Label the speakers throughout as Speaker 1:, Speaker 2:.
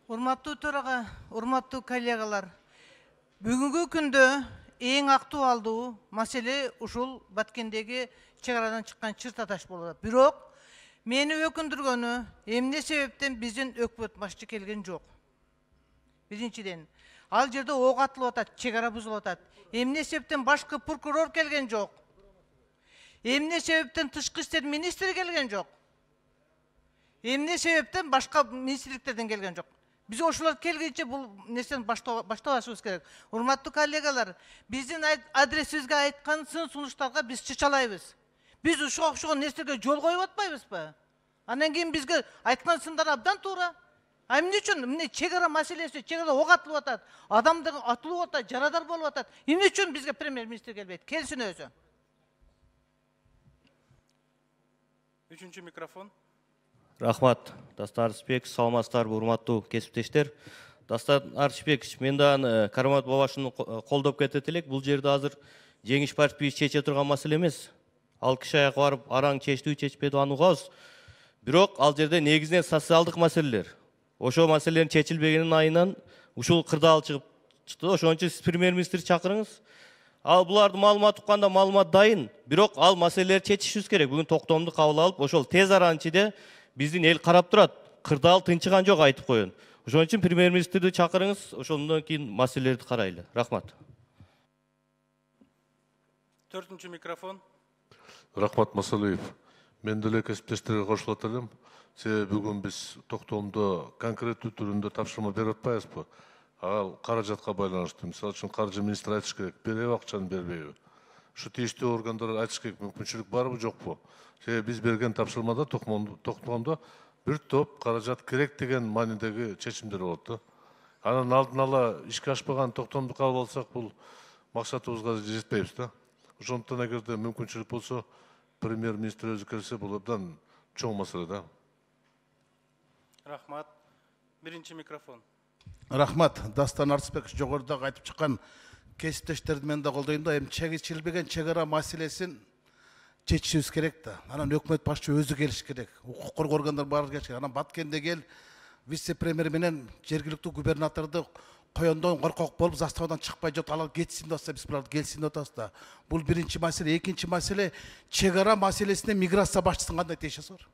Speaker 1: Урматтуу төрага, урматтуу коллегалар. Бүгүнкү күндө эң актуалдуу маселе ушул Баткендеги чек арадан чыккан чыр таташ болот. Бирок мени өкүндүргөнү эмне себептен биздин өкмөт башчы келген жок. Биринчиден, ал жерде ок атылып атат, чек ара бузулуп атат. Эмне себептен башкы прокурор келген жок? Эмне себептен тышкы иштер министри келген жок? Эмне себептен башка министрликтерден келген жок? Biz ошолор келгенче бул нерсени баштабашыбыз керек. Урматтуу коллегалар, биздин адресибизге айткан сын сунуштарга биз чычалайбыз. Биз ушуга окшогон нерселерге жол коюп атпайбызбы? Анан кийин бизге айткан сындар абдан туура. А эмне үчүн мына чек ара маселеси, чек арада ок атылып атат, адамдар атылып атат, жарадар болуп атат. Эмне үчүн бизге премьер-министр келбейт? Келсин өзү.
Speaker 2: Үчүнчү микрофон.
Speaker 3: Рахмат, Дастан Арыспек, саламатсыздар, урматтуу кесиптештер. Дастан Арыспекович, мен да Кармат Бабашевди колдоп кетет элек. Бул жерде азыр Жеңиш партиясы чече турган маселе эмес. Ал киши аяка барып, араң чечтиби, чечпеди аны угабыз. Бирок ал жерде негизинен социалдык маселелер. Ошол маселелердин чечилбегенин айынан ушул кырдаал чыкты. Ошон үчүн сиз премьер-министр чакырыңыз. Ал буларды маалымат укканда маалымат дайын. Бирок ал маселелерди чечишибиз керек. Бүгүн токтомду кабыл алып, ошол тез аранын ичинде биздин эл карап турат. Кырдаал тынчыган жок, айтып коеюн. Ошон үчүн премьер-министрди чакырыңыз, ошондон кийин маселелерди карайлы. Рахмат.
Speaker 2: Төртүнчү микрофон.
Speaker 4: Рахмат Масалиев. Мен деле кесиптештерге кошулат элем. Себеби бүгүн биз токтомдо конкреттүү түрүндө тапшырма берип атпайбызбы? Ал каражатка байланыштуу. Мисалы үчүн каржы министри айтыш керек, береби акчаны, бербейби? Ушу тийиштүү органдар айтыш керек, мүмкүнчүлүк барбы, жокпу? Себеби биз берген тапшырмада токтомдо бир топ каражат керек деген маанидеги чечимдер болот да. Анан алдын ала ишке ашпаган токтомду кабыл алсак, бул максатыбызга жетпейбиз да. Ошондуктан эгерде мүмкүнчүлүк болсо, премьер-министр өзү келсе, бул абдан чоң маселе да.
Speaker 2: Рахмат. Биринчи микрофон.
Speaker 5: Рахмат. Дастан Арыспекович жогорудагы айтып чыккан кесиптештерди мен да колдойм да, эми чечилбеген чек ара маселесин чечишибиз керек да. Анан өкмөт башчы өзү келиш керек. Укук коргоо органдар баары келиш керек. Анан Баткендеги эл вице-премьер менен жергиликтүү губернаторду коендон коркок болуп заставадан чыкпай жок, алар кетсин деп атса, биз буларды келсин деп атабыз да. Бул биринчи маселе. Экинчи маселе, чек ара маселесине миграция башчысынын кандай тиешеси бар?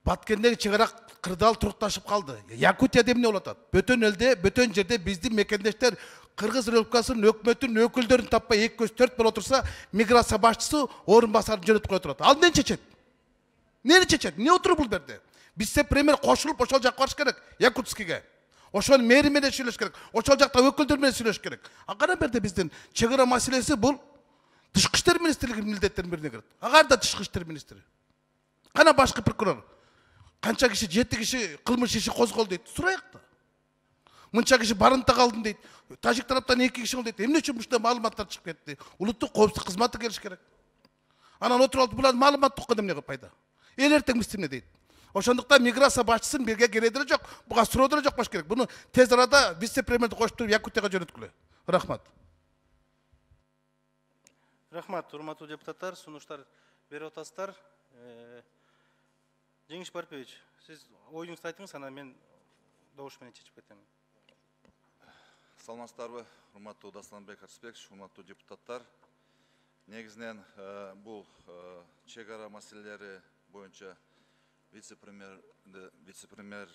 Speaker 5: Баткендеги чек ара кырдаал турукташып калды. Якутияда эмне болуп атат? Бөтөн элде, бөтөн жерде биздин мекендештер Кыргыз Республикасынын өкмөтүнүн өкүлдөрүн таппай 2 көз 4 боло турса, миграция башчысы орун басарын жөнөтүп кое турат. Ал эмнени чечет? Эмнени чечет? Эмне отуруп бул жерде? Бизсе премьер кошулуп ошол жакка барыш керек, Якутскиге. Ошол мэри менен сүйлөш керек. Ошол жакта өкүлдөр менен сүйлөш керек. Кана берде биздин чек ара маселеси бул тышкы иштер министрлигинин милдеттеринин бирине кирет. Кайда тышкы иштер министри? Кана башкы прокурор? Канча киши, 7 киши кылмыш иши козголду дейт. Сурайык да. Мынча киши барымтага алдым дейт. Тажик тараптан 2 киши болду дейт. Эмне үчүн ушундай маалыматтар чыгып кетти? Улуттук коопсуздук кызматы келиш керек. Анан отуруп алып буларды маалымат укканда эмне пайда? Эл эртең биз эмне дейт? Ошондуктан миграция башчысын бирге кереги деле жок, буга суроо деле жок баш керек. Буну тез арада вице-премьерди коштуруп Якутияга жөнөткүлө. Рахмат.
Speaker 2: Рахмат, урматтуу депутаттар, сунуштар берип атасыздар. Жеңиш Барпевич, сиз оюңузду айтыңыз, анан мен добуш менен чечип кетем.
Speaker 6: Саламатсыздарбы, урматтуу Дастанбек Арыспекович, урматтуу депутаттар. Негизинен бул чек ара маселелери боюнча вице-премьер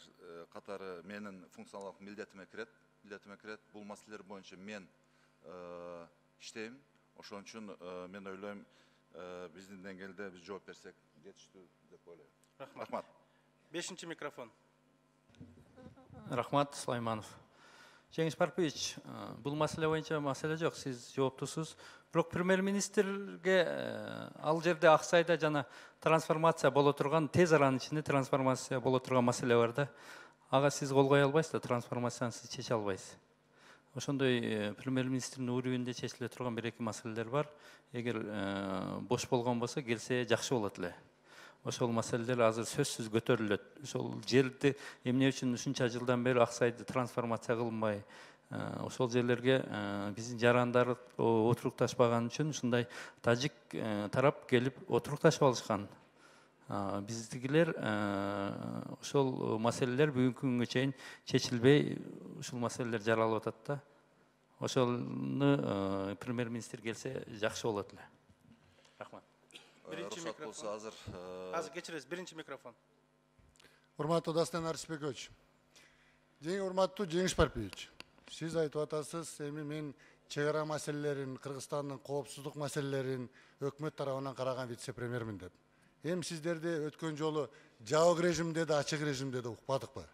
Speaker 6: катары менин функционалдык милдетиме кирет. Бул маселелер боюнча мен иштейм. Ошон үчүн мен ойлойм, биздин деңгээлде биз жооп берсек жетиштүү деп ойлойм. Рахмат.
Speaker 2: Бешинчи микрофон.
Speaker 7: Рахмат, Сулайманов. Жеңиш Барпевич, бул маселе боюнча маселе жок, сиз жооптусуз. Бирок премьер-министрге ал жерде Аксайда жана трансформация боло турган, тез аранын ичинде трансформация боло турган маселе бар да. Ага сиз кол кое албайсыз да, трансформацияны сиз чече албайсыз. Ошондой премьер-министрдин урүүбүндө чечиле турган бир-эки маселелер бар. Эгер бош болгон болсо келсе жакшы болот эле. Ошол маселелер азыр сөзсүз көтөрүлөт. Ошол жерди эмне үчүн ушунча жылдан бери Аксайды трансформация кылынбай, ошол жерлерге биздин жарандар отурукташпаган үчүн ушундай тажик тарап келип отурукташып алышкан. Биздигилер ошол маселелер бүгүнкү күнгө чейин чечилбей, ушул маселелер жаралып атат да. Ошону премьер-министр келсе жакшы болот эле. Рахмат.
Speaker 2: Биринчи
Speaker 6: Рұқсат
Speaker 2: микрофон.
Speaker 6: болса азыр.
Speaker 2: Азыр кечиресиз, биринчи микрофон.
Speaker 8: Урматтуу Дастан Арыспекович, урматтуу Жеңиш Парпиевич, сиз айтып атасыз, эми мен чек ара маселелерин, Кыргызстандын коопсуздук маселелерин өкмөт тарабынан караган вице-премьермин деп. Эми сиздерди өткөн жолу жабык режимде да, ачык режимде да укпадыкпы?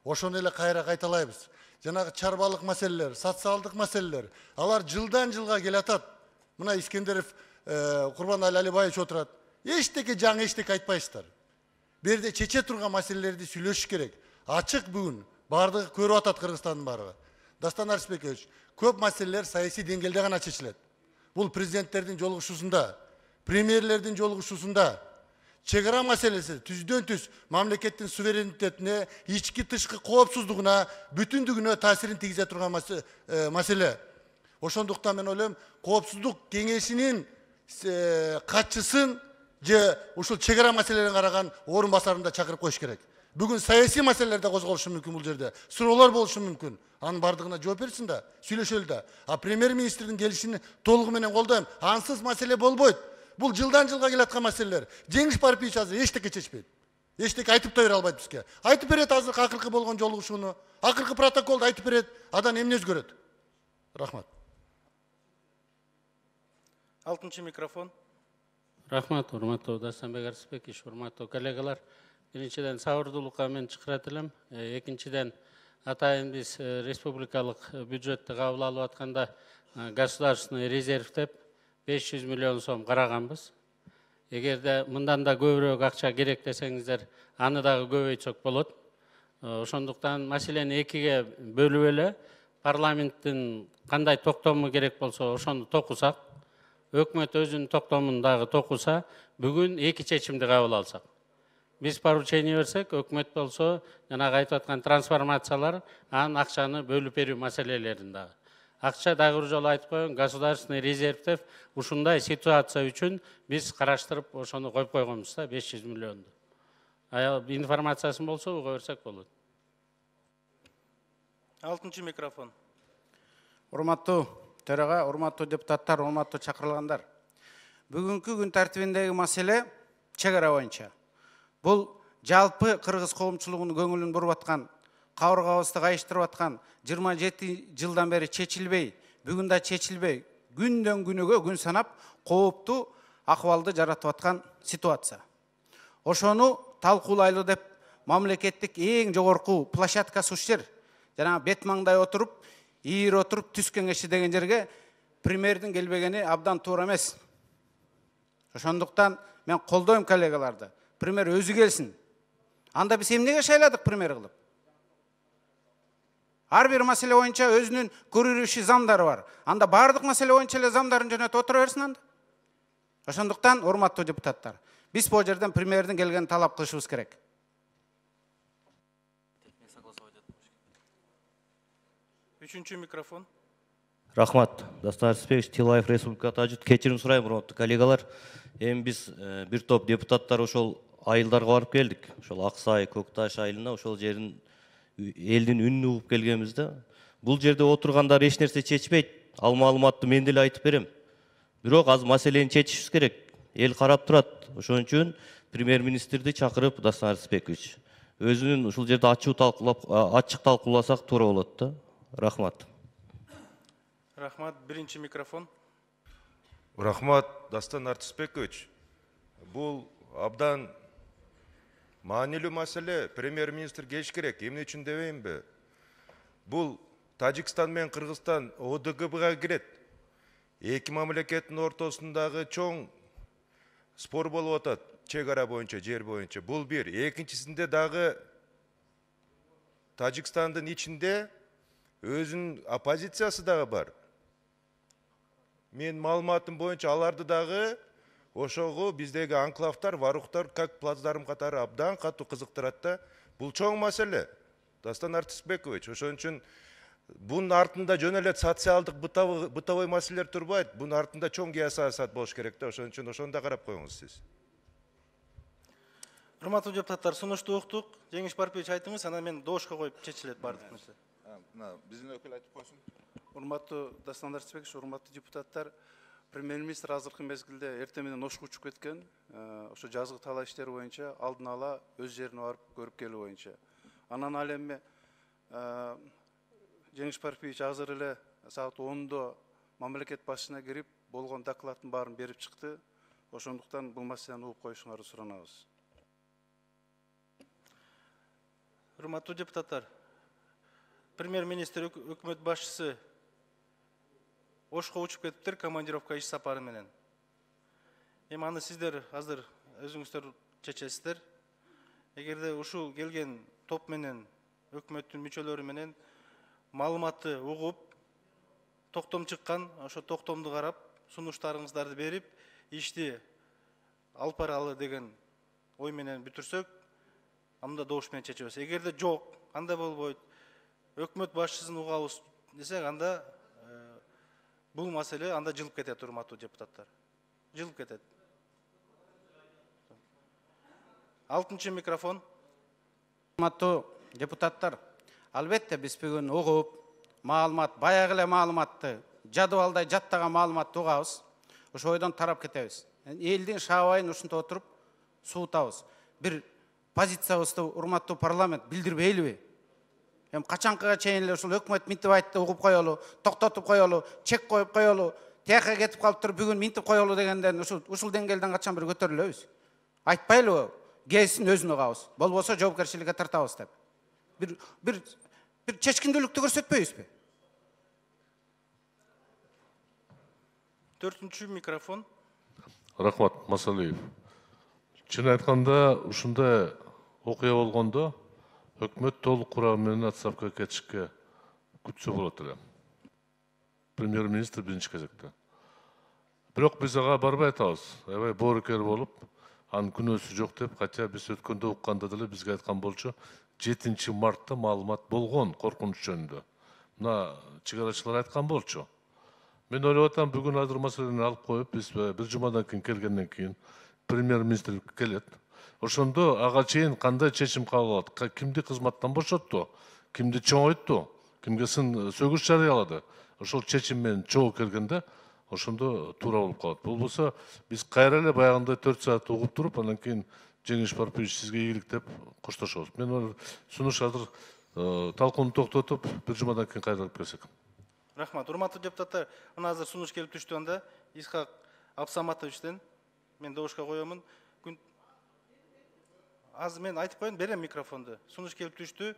Speaker 8: Ошону эле кайра кайталайбыз. Жанагы чарбалык маселелер, социалдык маселелер, алар жылдан жылга келатат. Мына Искендеров, Курбанали Алибаевич отурат. Эчтеке жаңы эчтеке айтпайсыздар. Берде чече турган маселелерди сүйлөшүш керек. Ачык бүгүн бардыгы көрүп атат Кыргызстандын бардыгы. Дастан Арыспекович, көп маселелер саясий деңгээлде гана чечилет. Бул президенттердин жолугушуусунда, премьерлердин жолугушуусунда чек ара маселеси түздөн түз мамлекеттин суверенитетине, ички тышкы коопсуздугуна, бүтүндүгүнө таасирин тийгизе турган маселе. Ошондуктан мен ойлойм, коопсуздук кеңешинин катчысын же ушул чек ара маселелерин караган орун басарын да чакырып коюш керек. Бүгүн саясий маселелерде козголушу мүмкүн бул жерде. Суроолор болушу мүмкүн. Анын бардыгына жооп берсин да, сүйлөшөлү да. Премьер-министрдин келишини толугу менен колдойм. Ансыз маселе болбойт. Бул жылдан жылга келаткан маселелер. Жеңиш Парпиевич азыр эчтеке чечпейт. Эчтеке айтып да бере албайт бизге. Айтып берет азыр акыркы болгон жолугушууну, акыркы протоколду айтып берет. Адан эмне өзгөрөт? Рахмат.
Speaker 2: Алтынчы микрофон.
Speaker 9: Рахмат, урматтуу Дастанбек Арыспекович, урматтуу коллегалар. Биринчиден сабырдуулукка мен чакырат элем. Экинчиден атайын биз республикалык бюджетти кабыл алып атканда государственный резерв деп 500 миллион сом караганбыз. Эгерде мындан да көбүрөөк акча керек десеңиздер, аны дагы көбөйтсөк болот. Ошондуктан маселени экиге бөлүп эле парламенттин кандай токтому керек болсо ошону токусак, өкмөт өзүнүн токтомун дагы токуса, бүгүн эки чечимди кабыл алсак. Биз поручение берсек, өкмөт болсо, жанагы айтып аткан трансформациялар, анын акчаны бөлүп берүү маселелерин дагы. Акча дагы бир жолу айтып коеюн, государственный резерв деп ушундай ситуация үчүн биз караштырып ошону коюп койгонбуз да, 500 миллионду. Информациясын болсо уга берсек болот.
Speaker 2: Алтынчы микрофон.
Speaker 10: Урматтуу төрага, урматтуу депутаттар, урматтуу чакырылгандар. Бүгүнкү күн тартибиндеги маселе чек ара боюнча. Бул жалпы кыргыз коомчулугунун көңүлүн буруп аткан, кабыргабызды кайыштырып аткан 27 жылдан бери чечилбей, бүгүн да чечилбей, күндөн күнүгө күн санап кооптуу акыбалды жаратып аткан ситуация. Ошону талкуулайлы деп мамлекеттик эң жогорку площадкасы ушул жер. Жана бет маңдай отуруп, ийир отуруп, түз кеңеши деген жерге премьердин келбегени абдан туура эмес. Ошондуктан мен колдойм коллегаларды. Премьер өзү келсин. Анда биз эмнеге шайладык премьер кылып? Ар бир маселе боюнча өзүнүн көрүрүшү замдары бар. Анда бардык маселе боюнча эле замдарын жөнөтүп отура берсин анда. Ошондуктан урматтуу депутаттар, биз бул жерден премьердин келгенин талап кылышыбыз керек.
Speaker 2: Үчүнчү микрофон.
Speaker 3: Рахмат. Дастан Арыспекович, Тилаев Республика Тажит. Кечирим сурайм, урматтуу коллегалар. Эми биз бир топ депутаттар ошол айылдарга барып келдик. Ошол Аксай, Көкташ айылына, ошол жерин элдин үнүн угуп келгенбиз да. Бул жерде отургандар эч нерсе чечпейт. Ал маалыматты мен деле айтып берем. Бирок азыр маселени чечишибиз керек. Эл карап турат. Ошон үчүн премьер-министрди чакырып, Дастан Арыспекович, өзүнүн ушул жерде ачык талкууласак туура болот да. Рахмат.
Speaker 2: Рахмат. Биринчи микрофон.
Speaker 11: Рахмат, Дастан Арыспекович. Бул абдан маанилүү маселе. Премьер-министр келиш керек. Эмне үчүн дебейинби? Бул Тажикстан менен Кыргызстан ОДКБга кирет. Эки мамлекеттин ортосундагы чоң спор болуп атат. Чек ара боюнча, жер боюнча. Бул бир. Экинчисинде дагы Тажикстандын ичинде өзүнүн оппозициясы дагы бар. Мен маалыматым боюнча аларды дагы ошого биздеги анклавтар, варухтар, как плацдарм катары абдан катуу кызыктырат да. Бул чоң маселе. Дастан Арыспекович, ошон үчүн бунун артында жөн эле социалдык бытовой маселелер турбайт. Бунун артында чоң геосаясат болуш керек да. Ошон үчүн ошону да карап коюңуз сиз.
Speaker 2: Урматтуу депутаттар, сунушту уктук. Жеңиш Парпиевич айтыңыз, анан мен доошко коюп чечилет баардык нерсе.
Speaker 6: Биздин өкүл айтып койсун.
Speaker 12: Урматтуу Дастан Арсбекович, урматтуу депутаттар, премьер-министр азыркы мезгилде эртең менен Ошко учуп кеткен. Ошо жазгы талаа иштери боюнча алдын ала өз жерине барып көрүп келүү боюнча. Анан ал эми Жеңиш Парпиевич азыр эле саат 10-до мамлекет башчысына кирип, болгон докладдын баарын берип чыкты. Ошондуктан бул маселени угуп коюшуңарды суранабыз.
Speaker 2: Урматтуу депутаттар, премьер-министр өкмөт башчысы Ошко учуп кетиптир командировка иш сапары менен. Эми аны сиздер азыр өзүңүздөр чечесиздер. Эгерде ушул келген топ менен өкмөттүн мүчөлөрү менен маалыматты угуп, токтом чыккан, ошо токтомду карап, сунуштарыңыздарды берип, ишти алып баралы деген ой менен бүтүрсөк, анда добуш менен чечебиз. Эгерде жок, анда болбойт. Өкмөт башчысын угабыз десек, анда бул маселе анда жылып кетет, урматтуу депутаттар. Жылып кетет. 6-чы микрофон.
Speaker 10: Урматтуу депутаттар, албетте биз бүгүн угуп, маалымат, баягы эле маалыматты, жадыбалдай жаттаган маалыматты угабыз. Ошо ойдон тарап кетебиз. Элдин шаабайын ушунта отуруп суутабыз. Бир позициябызды урматтуу парламент билдирбейлиби? Эми качанкыга чейин эле ушул өкмөт минтип айтты, угуп коелу, токтотуп коелу, чек коюп коелу, тияка кетип калыптыр, бүгүн минтип коелу дегенден ушул деңгээлден качан бир көтөрүлөбүз? Айтпайлыбы? Кээсин өзүн угабыз. Болбосо жоопкерчиликке тартабыз деп. Бир чечкиндүүлүктү көрсөтпөйбүзбү?
Speaker 2: 4-чү микрофон.
Speaker 4: Рахмат, Масалиев. Чын айтканда, ушундай окуя болгондо өкмөт толук курамы менен отставкага кетишке күтсө болот эле. Премьер-министр биринчи кезекте. Бирок биз ага барбай атабыз. Аябай боорукер болуп, анын күнөөсү жок деп, хотя биз өткөндө укканда деле бизге айткан болчу, 7 мартта маалымат болгон коркунуч жөнүндө. Мына чыгарачылар айткан болчу. Мен ойлоп атам, бүгүн азыр маселени алып коюп, биз бир жумадан кийин келгенден кийин премьер-министр келет. Ошондо ага чейин кандай чечим кабыл алат? Кимди кызматтан бошотту? Кимди чоңойту? Кимге сын сөгүш жарыялады? Ошол чечим менен чогуу келгенде ошондо туура болуп калат. Болбосо биз кайра эле баягындай 4 саат угуп туруп, андан кийин Жеңиш Парпиевич сизге ийгилик деп коштошобуз. Мен сунуш азыр талкууну токтотуп, бир жумадан кийин кайрылып келсек.
Speaker 2: Рахмат. Урматтуу депутаттар, ана азыр сунуш келип түштү анда. Исхак Абсаматовичтен мен добушка коёмун. Азыр мен айтып коеюн, берем микрофонду. Сунуш келип түштү.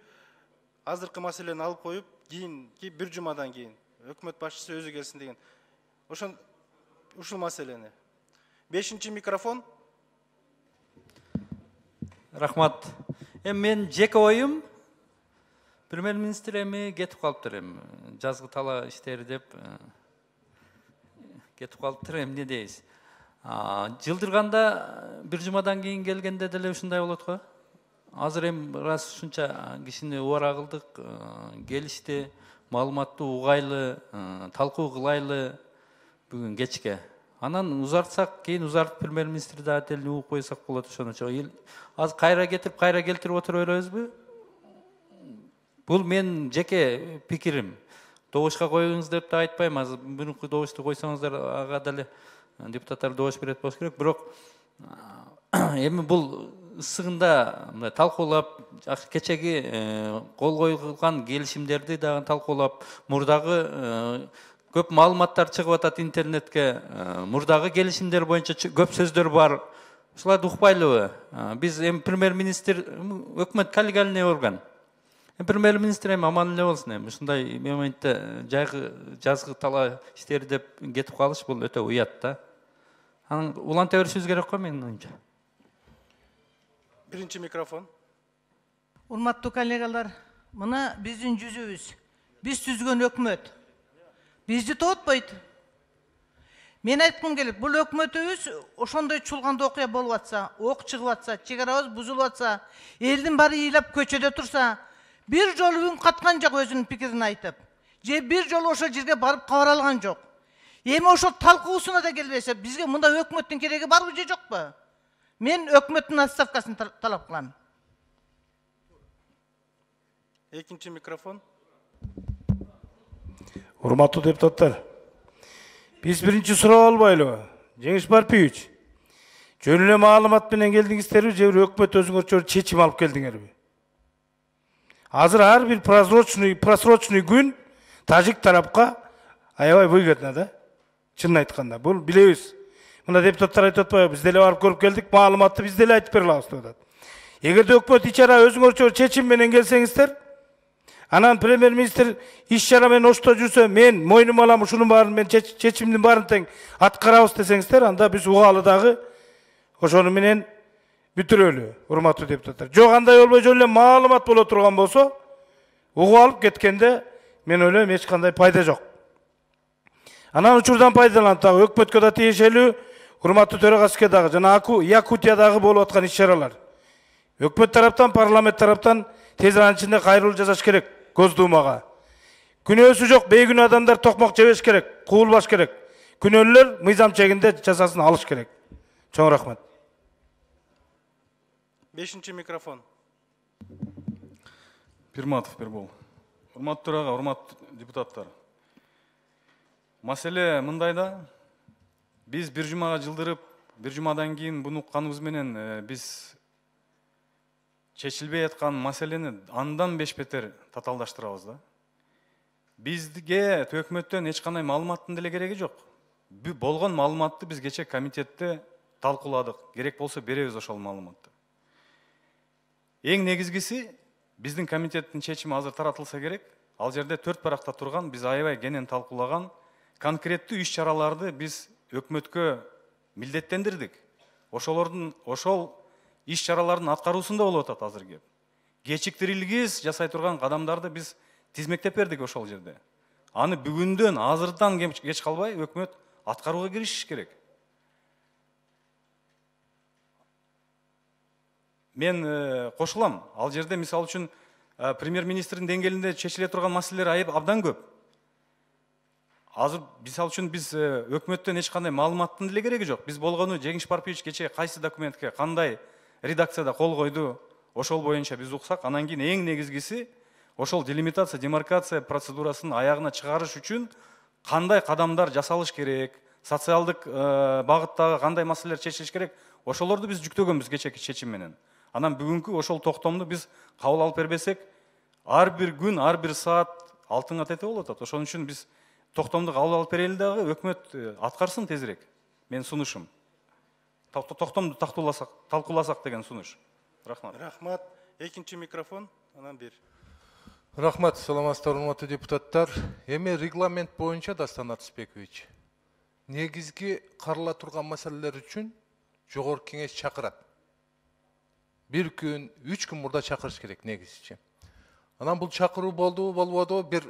Speaker 2: Азыркы маселени алып коюп, кийин бир жумадан кийин өкмөт башчысы өзү келсин деген. Ушул маселени. 5-чи микрофон.
Speaker 7: Рахмат. Мен жеке оюм, премьер-министр эми кетип калыптыр, жазгы талаа иштери деп кетип калыптыр, эмне дейбиз? Жылдырганда бир жумадан кийин келгенде деле ушундай болот го. Азыр раз ушунча кишини убара кылдык, келишти, маалыматты угайлы, талкуу кылайлы бүгүн кечке. Анан узартсак, кийин узартып премьер-министрди отдельно угуп койсок болот ошонучу. Азыр кайра кетирип, кайра келтирип отуруп беребизби? Бул мен жеке пикирим. Добушка коюңуз деп да айтпайм. Азыр мурунку добушту койсоңуздар, ага деле депутаттар добуш берет болуш керек. Бирок эми бул ысыгында талкуулап, кечеги кол коюлган келишимдерди дагы талкуулап, мурдагы көп маалыматтар чыгып атат интернетке, мурдагы келишимдер боюнча көп сөздөр бар. Ушуларды укпайлыбы? Биз эми премьер-министр өкмөт коллегиальный орган. Премьер-министр эми аман эле болсун. Эми ушундай моментте жазгы талаа иштери деп кетип калыш бул өтө уят да. Анан уланта беришибиз керек го менин оюмча.
Speaker 2: 1-чи микрофон.
Speaker 1: Урматтуу коллегалар, мына биздин жүзүбүз. Биз түзгөн өкмөт. Бизди тоотпойт. Мен айткым келет, бул өкмөтүбүз ошондой чулганда окуя болуп атса, ок чыгып атса, чегарабыз бузулуп атса, элдин баары ыйлап көчөдө турса, бир жолу үн каткан жок өзүнүн пикирин айтып. Же бир жолу ошол жерге барып кабаралган жок. Эми ошол талкуусуна да келбесе, бизге мында өкмөттүн кереги барбы же жокпу? Мен өкмөттүн отставкасын талап кылам.
Speaker 2: Экинчи микрофон.
Speaker 13: Урматтуу депутаттар, биз биринчи сурап албайлыбы? Жеңиш Парпиевич, жөн эле маалымат менен келдиңиздерби же өкмөт өзүңөрчө чечим алып келдиңерби? Азыр ар бир просрочный күн тажик тарапка аябай выгодно да. Чынын айтканда, бул билебиз. Мына депутаттар айтып атпайбы, биз деле барып көрүп келдик, маалыматты биз деле айтып бере алабыз деп атат. Эгерде өкмөт ичара өзүңөрчө чечим менен келсеңиздер, анан премьер-министр иш чара менен ошто жүрсө, мен мойнума алам ушунун баарын, мен чечимдин баарын тең аткарабыз десеңиздер, анда биз угаалы дагы ошону менен бүтүрөлү, урматтуу депутаттар. Жок, андай болбой жөн эле маалымат боло турган болсо, угуп алып кеткенде мен ойлойм эч кандай пайда жок. Анан учурдан пайдаланып дагы өкмөткө да тиешелүү, урматтуу төрагасызга дагы жана Якутиядагы болуп аткан иш чаралар. Өкмөт тараптан, парламент тараптан тез аранын ичинде кайрылуу жасаш керек Госдумага. Күнөөсү жок, бейгүнөө адамдар токмок жебеш керек, куулбаш керек. Күнөөлөр мыйзам чегинде жазасын алыш керек. Чоң рахмат.
Speaker 2: Бешинчи микрофон.
Speaker 14: Пирматов Бербол. Урматтуу төрага, урматтуу депутаттар. Маселе мындайда, биз бир жумага жылдырып, бир жумадан кийин буну укканыбыз менен биз чечилбей аткан маселени андан 5 бетер татаалдаштырабыз да. Бизге өкмөттөн эч кандай маалыматтын деле кереги жок. Болгон маалыматты биз кече комитетте талкууладык. Керек болсо беребиз ошол маалыматты. Эң негизгиси биздин комитеттин чечими азыр таратылса керек. Ал жерде 4 паракта турган, биз аябай кенен талкуулаган конкреттүү иш чараларды биз өкмөткө милдеттендирдик. Ошол иш чаралардын аткаруусунда болуп атат азыр кеп. Кечиктирилгис жасай турган кадамдарды биз тизмектеп бердик ошол жерде. Аны бүгүндөн, азырдан кеч калбай өкмөт аткарууга киришиш керек. Мен кошулам. Ал жерде мисалы үчүн премьер-министрдин деңгээлинде чечиле турган маселелер абдан көп. Азыр мисалы үчүн биз өкмөттөн эч кандай маалыматтын деле кереги жок. Биз болгону Жеңиш Парпиевич кече кайсы документке кандай редакцияда кол койду, ошол боюнча биз уксак, анан кийин эң негизгиси ошол делимитация, демаркация процедурасын аягына чыгарыш үчүн кандай кадамдар жасалыш керек, социалдык багыттагы кандай маселелер чечилиш керек, ошолорду биз жүктөгөнбүз кечеки чечим менен. Анан бүгүнкү ошол токтомду биз кабыл алып бербесек, ар бир күн, ар бир саат алтынга тете болуп атат. Ошон үчүн биз токтомду кабыл алып берели дагы, өкмөт аткарсын тезирээк. Мен сунушум. Токтомду талкууласак деген сунуш. Рахмат.
Speaker 2: Рахмат. Экинчи микрофон, анан бир.
Speaker 15: Рахмат, саламатсыздар, урматтуу депутаттар. Эми регламент боюнча Дастан Артысбекович, негизги карала турган маселелер үчүн жогорку кеңеш чакырат. Бир күн, 3 күн мурда чакырыш керек негизичи. Анан бул чакыруу болду, болбоду, бир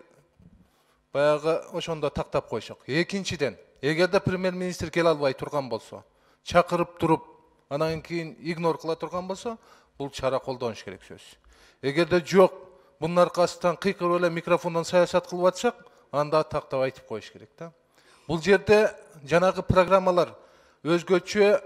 Speaker 15: баягы ошондо тактап койшок. Экинчиден, эгерде премьер-министр келе албай турган болсо, чакырып туруп, анан кийин игнор кыла турган болсо, бул чара колдонуш керек сөз. Эгерде жок, бунун аркасынан кыйкырып эле микрофондон саясат кылып атсак, анда тактап айтып коюш керек да. Бул жерде жанагы программалар өзгөчө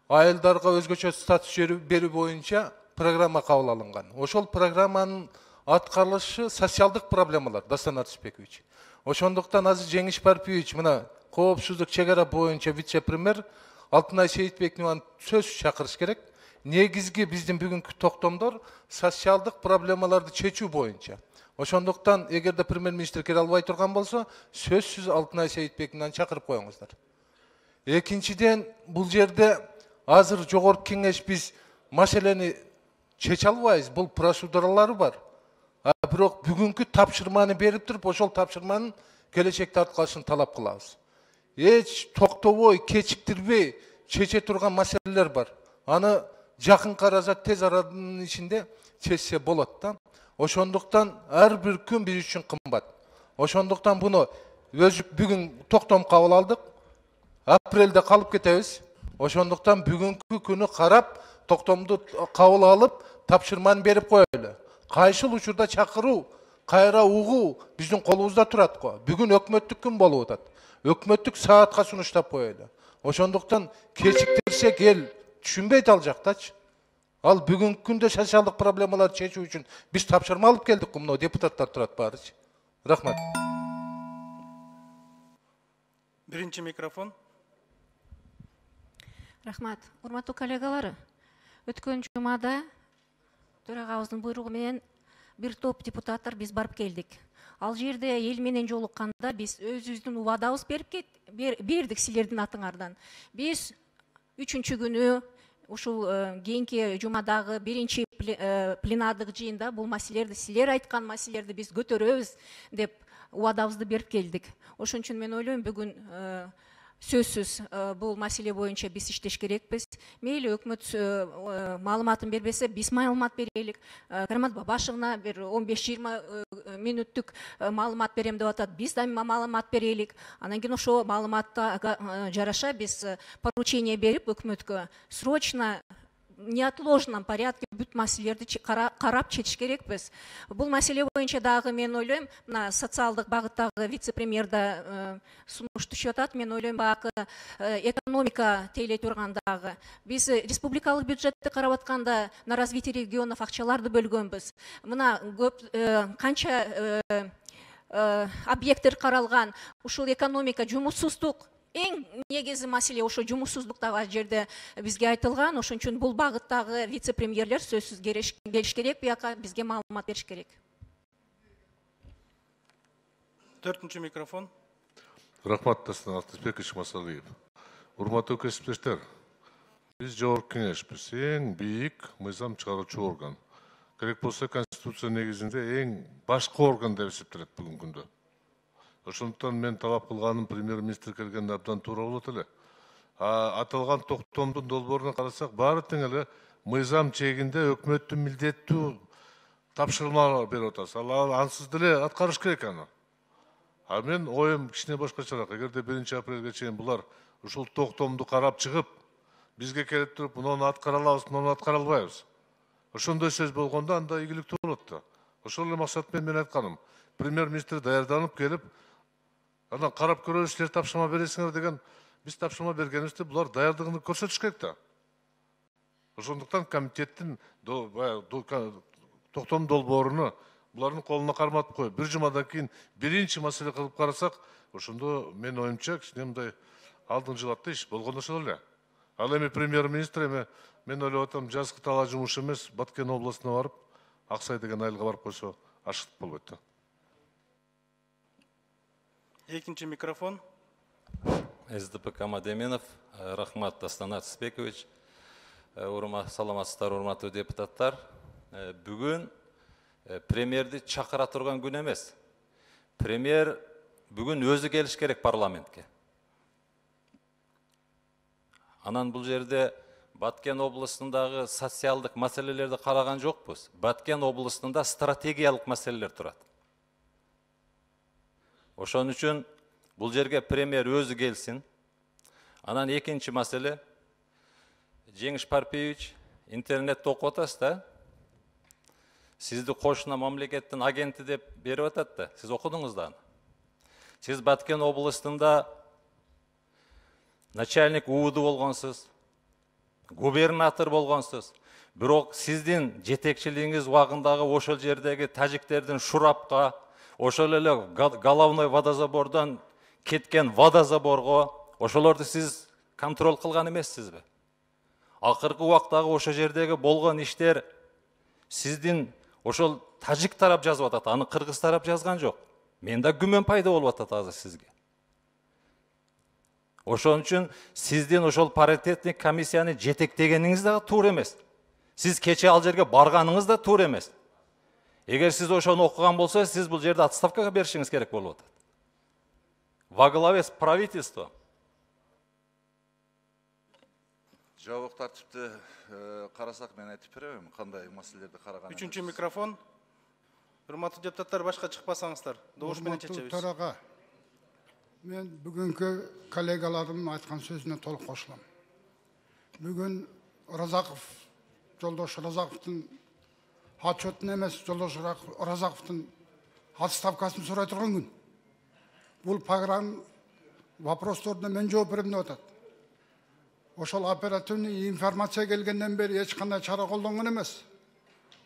Speaker 15: айылдарга өзгөчө статус берүү боюнча программа кабыл алынган. Ошол программанын аткарылышы социалдык проблемалар, Дастан Артысбекович. Ошондуктан азыр Жеңиш Парпиевич мына коопсуздук чек ара боюнча вице-премьер Алтынай Сейитбекованы сөз чакырыш керек. Негизги биздин бүгүнкү токтомдор социалдык проблемаларды чечүү боюнча. Ошондуктан эгерде премьер-министр келе албай турган болсо, сөзсүз Алтынай Сейитбекованы чакырып коюңуздар. Экинчиден, бул жерде азыр жогорку кеңеш биз маселени чече албайбыз, бул процедуралары бар. Бирок бүгүнкү тапшырманы берип туруп, ошол тапшырманын келечекте аткарышын талап кылабыз. Эч токтобой, кечиктирбей чече турган маселелер бар. Аны жакын каражат тез аранын ичинде чечсе болот да. Ошондуктан ар бир күн биз үчүн кымбат. Ошондуктан буну бүгүн токтом кабыл алдык. Апрелде калып кетебиз. Ошондуктан бүгүнкү күнү карап, токтомду кабыл алып, тапшырманы берип коелу. Кайсыл учурда чакыруу, кайра угуу биздин колубузда турат го. Бүгүн өкмөттүк күн болуп атат. Өкмөттүк саатка сунуштап коелу. Ошондуктан кечиктирсек эл түшүнбөйт ал жактачы. Ал бүгүнкү күндө социалдык проблемаларды чечүү үчүн биз тапшырма алып келдик, мына депутаттар турат баарычы. Рахмат.
Speaker 2: Биринчи микрофон.
Speaker 16: Рахмат. Урматтуу коллегалар, өткөн жумада төрагабыздын буйругу менен бир топ депутаттар биз барып келдик. Ал жерде эл менен жолукканда биз өзүбүздүн убадабызды бердик силердин атыңардан. Биз 3-чү күнү ушул кийинки жумадагы биринчи пленардык жыйында бул маселелерди, силер айткан маселелерди биз көтөрөбүз деп убадабызды берип келдик. Ошон үчүн мен ойлойм, бүгүн сөзсүз бул маселе боюнча биз иштеш керекпиз. Мейли өкмөт маалыматын бербесе, биз маалымат берелик. Карамат Бабашевна бир 15-20 мүнөттүк маалымат берем деп атат. Биз да маалымат берелик. Анан кийин ошо маалыматта жараша биз поручение берип өкмөткө срочно неотложном порядке бүт маселелерди карап чечиш керекпиз. Бул маселе боюнча дагы мен ойлойм, мына социалдык багыттагы вице-премьер да сунуш түшүп атат. Мен ойлойм, багы экономика тейлей тургандагы биз республикалык бюджетти карап атканда на развитие регионов акчаларды бөлгөнбүз. Мына көп канча объекттер каралган, ушул экономика, жумушсуздук эң негизи маселе ошо жумушсуздуктагы жерде бизге айтылган. Ошон үчүн бул багыттагы вице-премьерлер сөзсүз келиш керек, бияка бизге маалымат бериш керек.
Speaker 2: 4-чү микрофон.
Speaker 4: Рахмат, Дастан Артысбекович Масалиев. Урматтуу кесиптештер, биз жогорку кеңешпиз, эң бийик мыйзам чыгаруучу орган. Керек болсо Конституция негизинде эң башкы орган деп эсептелет бүгүнкү күндө. Ошондуктан мен талап кылганым премьер-министр келгенде абдан туура болот эле. Аталган токтомдун долбооруна карасак, баары тең эле мыйзам чегинде өкмөттүн милдеттүү тапшырмалар берип атасыз. Ал ансыз деле аткарыш керек аны. Мен оюм кичине башкачараак. Эгерде 1 апрелге чейин булар ушул токтомду карап чыгып, бизге келип туруп, муну аткара алабыз, муну аткара албайбыз. Ошондой сөз болгондо анда ийгиликтүү болот да. Ошол эле максат менен айтканым. Премьер-министр даярданып келип, анан карап көрөсүздөр, тапшырма бересиңер деген, биз тапшырма бергенибизде булар даярдыгын көрсөтүш керек да. Ошондуктан комитеттин токтом долбооруну булардын колуна карматып коюп, бир жумадан кийин биринчи маселе кылып карасак, ошондо мен оюмча кичине мындай алдын жылатты иш болгон ошол эле. Ал эми премьер-министр мен ойлоп атам, жазгы талаа жумуш эмес, Баткен областына барып, Аксай деген айылга барып койсо ашыктык болбойт да.
Speaker 2: 2-чи микрофон.
Speaker 17: СДПК Мадеминов. Рахмат, Дастан Артысбекович. Саламатсыздар, урматтуу депутаттар. Бүгүн премьерди чакыра турган күн эмес. Премьер бүгүн өзү келиш керек парламентке. Анан бул жерде Баткен областындагы социалдык маселелерди караган жокпуз. Баткен областында стратегиялык маселелер турат. Ошон үчүн бул жерге премьер өзү келсин. Анан экинчи маселе, Жеңиш Парпиевич, интернетте окуп атасыз да? Сизди кошуна мамлекеттин агенти деп берип атат да. Сиз окудуңуз да аны. Сиз Баткен областында начальник УУД болгонсуз, губернатор болгонсуз. Бирок сиздин жетекчилигиңиз убагындагы ошол жердеги тажиктердин Шурапка, ошол эле головной водозабордон кеткен водозаборго, ошолорду сиз контроль кылган эмессизби? Акыркы убактагы ошол жердеги болгон иштер сиздин ошол тажик тарап жазып атат, аны кыргыз тарап жазган жок. Менде күмөн пайда болуп атат азыр сизге. Ошон үчүн сиздин ошол паритетник комиссияны жетектегениңиз да туура эмес. Сиз кече ал жерге барганыңыз да туура эмес. Эгер сиз ошону окуган болсо, сиз бул жерде отставкага беришиңиз керек болуп атат. Во главе с правительством.
Speaker 6: Жабык тартипти карасак мен айтып берем, кандай маселелерди караган.
Speaker 2: 3-чү микрофон. Урматтуу депутаттар, башка чыкпасаңыздар, добуш менен чечебиз.
Speaker 18: Төрага, мен бүгүнкү коллегаларымдын айткан сөзүнө толук кошулам. Бүгүн Разаков, Жолдош Разаковдун отчетун эмес, Жолдош Разаковдун отставкасын сурай турган күн. Бул программа вопросторуна мен жооп берем деп атат. ошол оперативный информация келгенден бери эч кандай чара колдонгон эмес.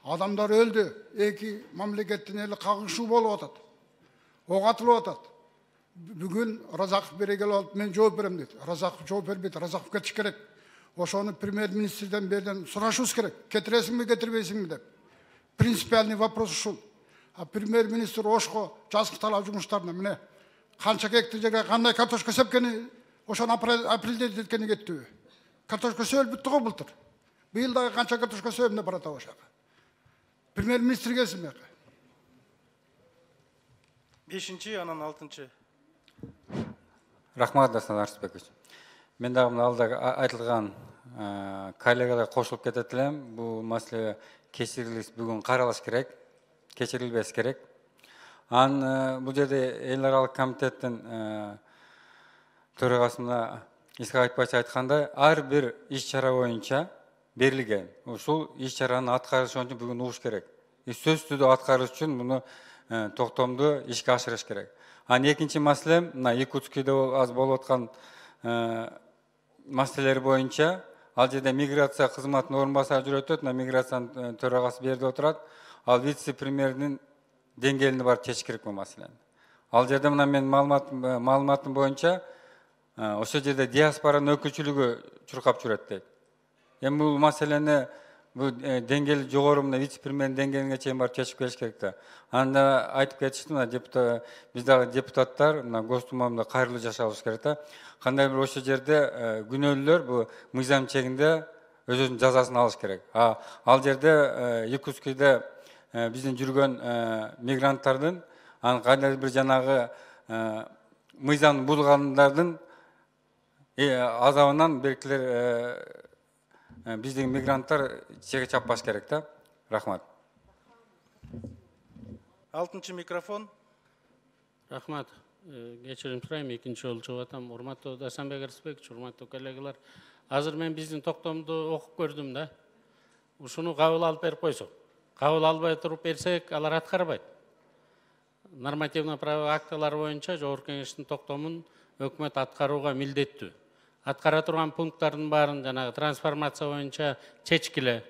Speaker 18: Адамдар өлдү, эки мамлекеттин эли кагышуу болуп атат. Ок атылып атат. Бүгүн Разаков бере келип алып, мен жооп берем дейт. Разаков жооп бербейт, Разаков кетиш керек. Ошону премьер-министрден берден сурашыбыз керек. Кетиресиңби, кетирбейсиңби деп. Принципиальный вопрос ушул. А премьер-министр Ошко жазгы талап жумуштарына міне канча гектар жерге кандай картошка сепкени, ошону апрелде деткени кеттиби. Картошка сөөлүп бүттү го былтыр. Быйыл дагы канча картошка сөөлүп деп барат ошака. Премьер-министр келсин бияка.
Speaker 2: 5-чи, анан 6-чы.
Speaker 19: Рахмат, Дастан Арыспекович. Мен дагы мына алда айтылган коллегалар кошулуп кетет элем. Бул маселе кечирилип бүгүн каралыш керек, кечирилбеш керек. Бул жерде эл аралык комитеттин төрагасына Исхак Айтбаевич айткандай, ар бир иш-чара боюнча берилген. Ушул иш-чараны аткарыш үчүн бүгүн угуш керек. Сөзсүз түрдө аткарыш үчүн муну токтомду ишке ашырыш керек. Экинчи маселе, мына Якутскийде аз болуп аткан маселелер боюнча, ал жерде миграция кызматынын орун басары жүрөт, миграциянын төрагасы берди отурат. Ал вице-премьердин деңгээлинде барып чечиш керек бул маселени. Ал жерде мына мен маалыматым боюнча, ошол жерде диаспоранын өкүлчүлүгү чуркап жүрөт дейт. Эми бул маселени бул деңгээл жогору мына вице-премьердин деңгээлине чейин барып чечип келиш керек да. Анда айтып кетишти, биз дагы депутаттар мына Госдумада кайрылуу жашабыз керек да. Кандай бир ошол жерде күнөөлөр бул мыйзам чегинде өзүнүн жазасын алыш керек. Ал жерде Якутскийде биздин жүргөн мигранттардын кандай бир жанагы мыйзамды булгандардын азабынан белгилер биздин мигранттар чеге чаппаш керек да. Рахмат.
Speaker 2: 6-чы микрофон.
Speaker 9: Рахмат. Кечирим сурайм, экинчи жолу чыгып атам. Урматтуу Дасанбек Арыспекович, урматтуу коллегалар. Азыр мен биздин токтомду окуп көрдүм да. Ушуну кабыл алып берип койсок. Кабыл албай туруп берсек, алар аткарбайт. Нормативный правовой актылар боюнча Жогорку Кеңештин токтомун өкмөт аткарууга милдеттүү. Аткара турган пункттардын баарын жанагы трансформация боюнча чечкиле.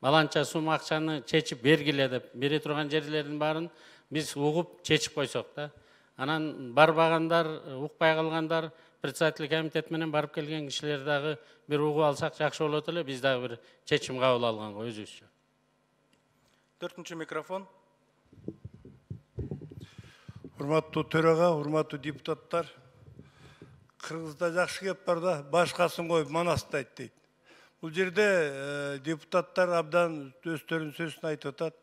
Speaker 9: Баланча сум акчаны чечип бергиле деп бере турган жерлердин баарын биз угуп чечип койсок да. Анан барбагандар, укпай калгандар, председатель комитет менен барып келген кишилер дагы бир угуп алсак жакшы болот эле, биз дагы бир чечим кабыл алганга өзүбүзчө.
Speaker 2: 4-чы микрофон.
Speaker 13: Урматтуу төрага, урматтуу депутаттар, Кыргызда жакшы кеп бар да, башкасын коюп манастайт дейт. Бул жерде депутаттар абдан өздөрүнүн сөзүн айтып атат.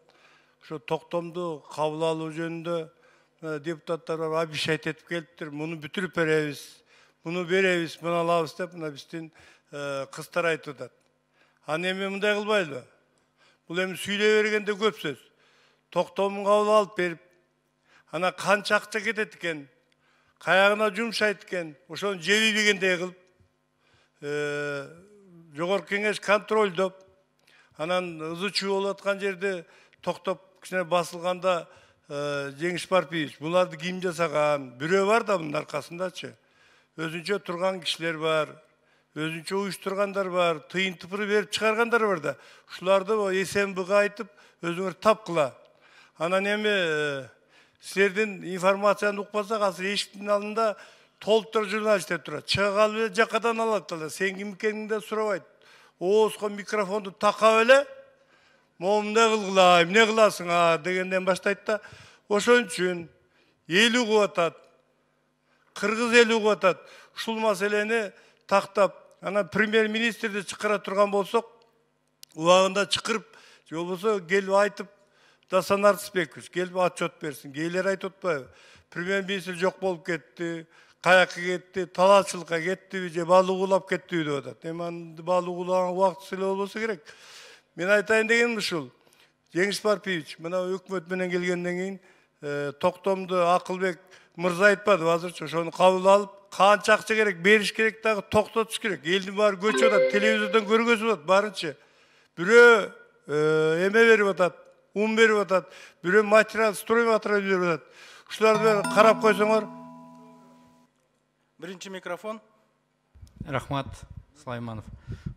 Speaker 13: Ошо токтомду кабыл алуу жөнүндө депутаттар обещать этип келиптир. Муну бүтүрүп беребиз, муну беребиз, муну алабыз деп мына биздин кыздар айтып атат. Эми мындай кылбайлы. Бул эми сүйлөй бергенде көп сөз. Токтомун кабыл алып берип, ана канча акча кетет экен, каягына жумшайт экен, ошону жебейбегендей кылып, Жогорку Кеңеш контролдоп, анан ызы-чуу болуп аткан жерде токтоп кичине басылганда Жеңиш Парпиевич, буларды ким жасаган? Бирөө бар да мунун аркасындачы. Өзүнчө турган кишилер бар, өзүнчө уюштургандар бар, тыйын тыпыры берип чыгаргандар бар да. Ушуларды СМБга айтып, өзүңөр тапкыла. Анан эми силердин информацияны укпасак, азыр эшиктин алдында толтур журналисттер турат. Чыга калып эле жакадан алат эле. Сен ким экениңди да сурабайт. Оозго микрофонду такап эле, момундай кылгыла, эмне кыласың дегенден баштайт да. Ошон үчүн эл угуп атат. Кыргыз эл угуп атат. Ушул маселени тактап, анан премьер-министрди чакыра турган болсок, убагында чакырып, же болбосо келип айтып, Дасан Арыспекович келип отчет берсин. Кээлер айтып атпайбы? Премьер-министр жок болуп кетти, каякка кетти, талаачылыкка кеттиби же балык улап кеттиби деп атат. Эми балык улаган убакыт эле болбосо керек. Мен айтайын дегеним ушул. Жеңиш Парпиевич, мына өкмөт менен келгенден кийин токтомду Акылбек мырза айтпады, азырчы ошону кабыл алып, канча акча керек, бериш керек дагы токтотуш керек. Элдин баары көчүп атат, телевизордон көргөзүп атат баарынча. Бирөө эме берип атат, берип атат, бирөө материал, строй материал берип атат. Ушуларды карап койсоңор.
Speaker 2: 1-чи микрофон.
Speaker 7: Рахмат. Сулайманов.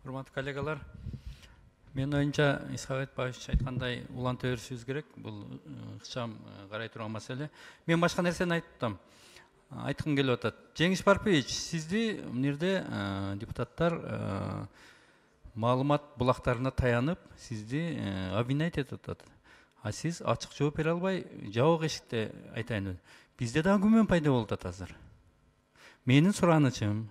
Speaker 7: Урматтуу коллегалар, мен оюнча Исхак Айтбаевич айткандай уланта беришибиз керек. Бул ыкчам карай турган маселе. Мен башка нерсени айткым келип атат. Жеңиш Парпиевич, сизди мына жерде депутаттар маалымат булактарына таянып, сизди обвинять этип атат. А сиз ачык жооп бере албай, жабык эшикте айтайын. Бизде дагы күмөн пайда болуп атат азыр. Менин суранычым,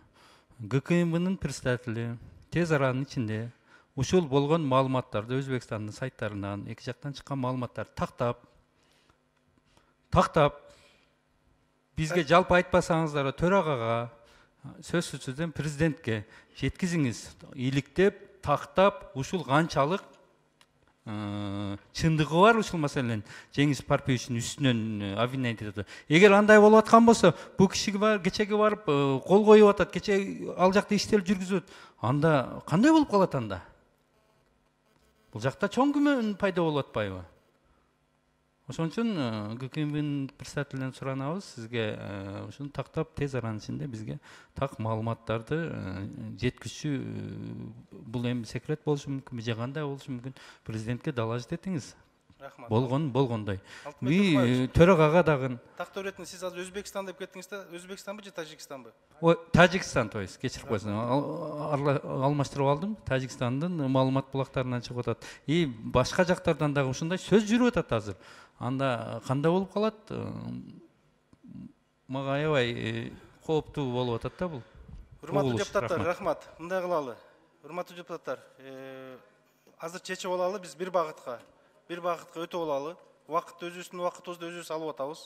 Speaker 7: ГКМБнын представители тез аранын ичинде ушул болгон маалыматтарды Өзбекстандын сайттарынан, эки жактан чыккан маалыматтарды тактап бизге жалпы айтпасаңыздар, төрагага, сөзсүз түрдө президентке жеткизиңиз. Иликтеп, тактап, ушул канчалык чындыгы бар ушул маселенин Жеңиш Парпиевичтин үстүнөн обвинять этет. Эгер андай болуп аткан болсо, бул кишиге кечеге барып кол коюп атат, кече ал жакта иштер жүргүзөт. Анда кандай болуп калат анда? Бул жакта чоң күмөн пайда болуп атпайбы? Ошон үчүн ГКМБнын представителинен суранабыз, сизге ушуну тактап тез аранын ичинде бизге так маалыматтарды жеткизүү, бул эми секрет болушу мүмкүн, же кандай болушу мүмкүн, президентке доложить этиңиз. Болгондой. Төрагага дагы.
Speaker 2: Тактоо иретин сиз азыр Өзбекстан деп кеттиңиз да, Өзбекстанбы же Тажикстанбы?
Speaker 7: Тажикстан, то есть, кечирип койсоң. Алмаштырып алдым. Тажикстандын маалымат булактарынан чыгып атат. И башка жактардан дагы ушундай сөз жүрүп атат азыр. Анда кандай болуп калат? Мага аябай кооптуу болуп атат да бул.
Speaker 2: Урматтуу депутаттар, рахмат. Мындай кылалы. Урматтуу депутаттар, азыр чечип алалы, биз бир багытка өтө алалы. Убакытты өзүбүздүн убакытыбызды өзүбүз алып атабыз.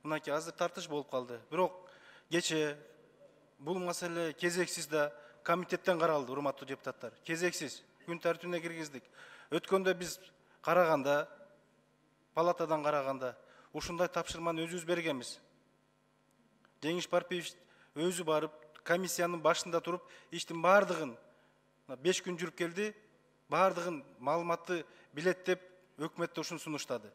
Speaker 2: Мынакей азыр тартыш болуп калды. Бирок кече бул маселе кезексиз да комитеттен каралды, урматтуу депутаттар. Кезексиз күн тартибине киргиздик. Өткөндө биз караганда, палатадан караганда ушундай тапшырманы өзүбүз бергенбиз. Жеңиш Парпиевич өзү барып, комиссиянын башында туруп, иштин бардыгын 5 күн жүрүп келди, бардыгын маалыматты билет деп өкмөттө ушуну сунуштады.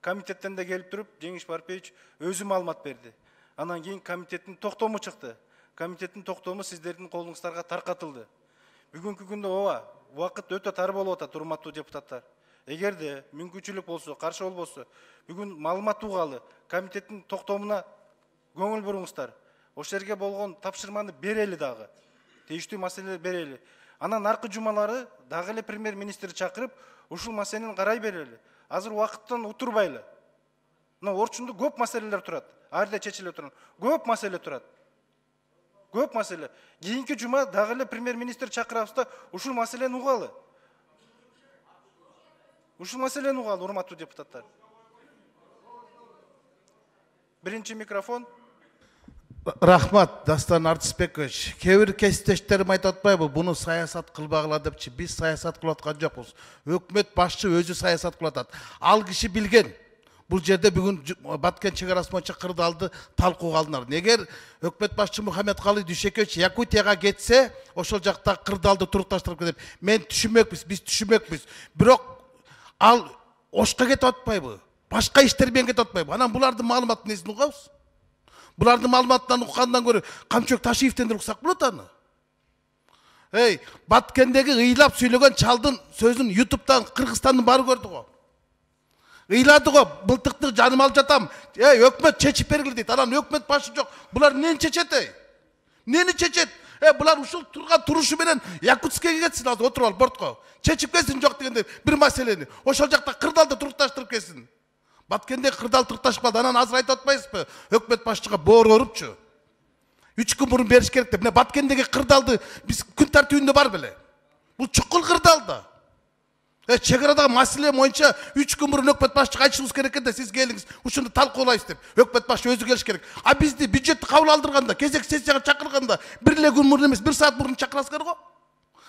Speaker 2: Комитеттен де келип туруп, Жеңиш Парпиевич өзү маалымат берди. Анан кийин комитеттин токтому чыкты. Комитеттин токтому сиздердин колуңуздарга таркатылды. Бүгүнкү күндө ооба, убакыт өтө тар болуп атат, урматтуу депутаттар. Эгерде мүмкүнчүлүк болсо, каршы болбосо, бүгүн маалымат угалы, комитеттин токтомуна көңүл буруңуздар. Ошол жерге болгон тапшырманы берели дагы. Тийиштүү маселе берели. Анан аркы жумалары дагы эле премьер-министр чакырып, ушул маселени карай берели. Азыр убакыттан утурбайлы. Мына Орчунда көп маселелер турат. Ар жерде чечиле турат. Көп маселе турат. Көп маселе. Кийинки жума дагы эле премьер-министр чакырабыз да ушул маселени угалы. Ушул маселени угалы, урматтуу депутаттар. Биринчи микрофон.
Speaker 5: Рахмат, Дастан Артысбекович. Кебир кесиптештерим айтып атпайбы, буну саясат кылбагыла депчи. Биз саясат кылып аткан жокпуз. Өкмөт башчы өзү саясат кылып атат. Ал киши билген. Бул жерде бүгүн Баткен чек арасы боюнча кырдаалды талкууга алынар. Эгер өкмөт башчы Мухаммедкалый Дүйшөкевич Якутияга кетсе, ошол жакта кырдаалды турукташтырып кетип, мен түшүнмөкпүз, биз түшүнмөкпүз. Бирок ал Ошко кетип атпайбы? Башка иштер менен кетип атпайбы? Анан булардын маалыматын несин угабыз? Булардын маалыматтан уккандан көрө Камчок Ташиевден уксак болот аны. Баткендеги ыйлап сүйлөгөн чалдын сөзүн YouTube'дан Кыргызстандын баары көрдү го. Ыйлады го, былтыкты жаным алып жатам. Өкмөт чечип бергиле дейт. Анан өкмөт башы жок. Булар эмнени чечет? Эмнени чечет? Булар ушул турган турушу менен Якутскеге кетсин, азыр отуруп алып бортко. Чечип келсин жок дегенде бир маселени. Ошол жакта кырдаалды турукташтырып келсин. Баткенде кырдаал турукташып калды. Анан азыр айтып атпайсызбы? Өкмөт башчыга боор орупчу. 3 күн мурун бериш керек деп. Мына Баткендеги кырдаалды биз күн тартибинде бар беле. Бул чукул кырдаалда. Чек арадагы маселе боюнча 3 күн мурун өкмөт башчыга айтышыбыз керек экен да, сиз келиңиз, ушуну талкуулайбыз деп. Өкмөт башчы өзү келиш керек. А бизди бюджетти кабыл алдырганда, кезек сессияга чакырганда, бир эле күн мурун эмес, 1 саат мурун чакырасыздар го.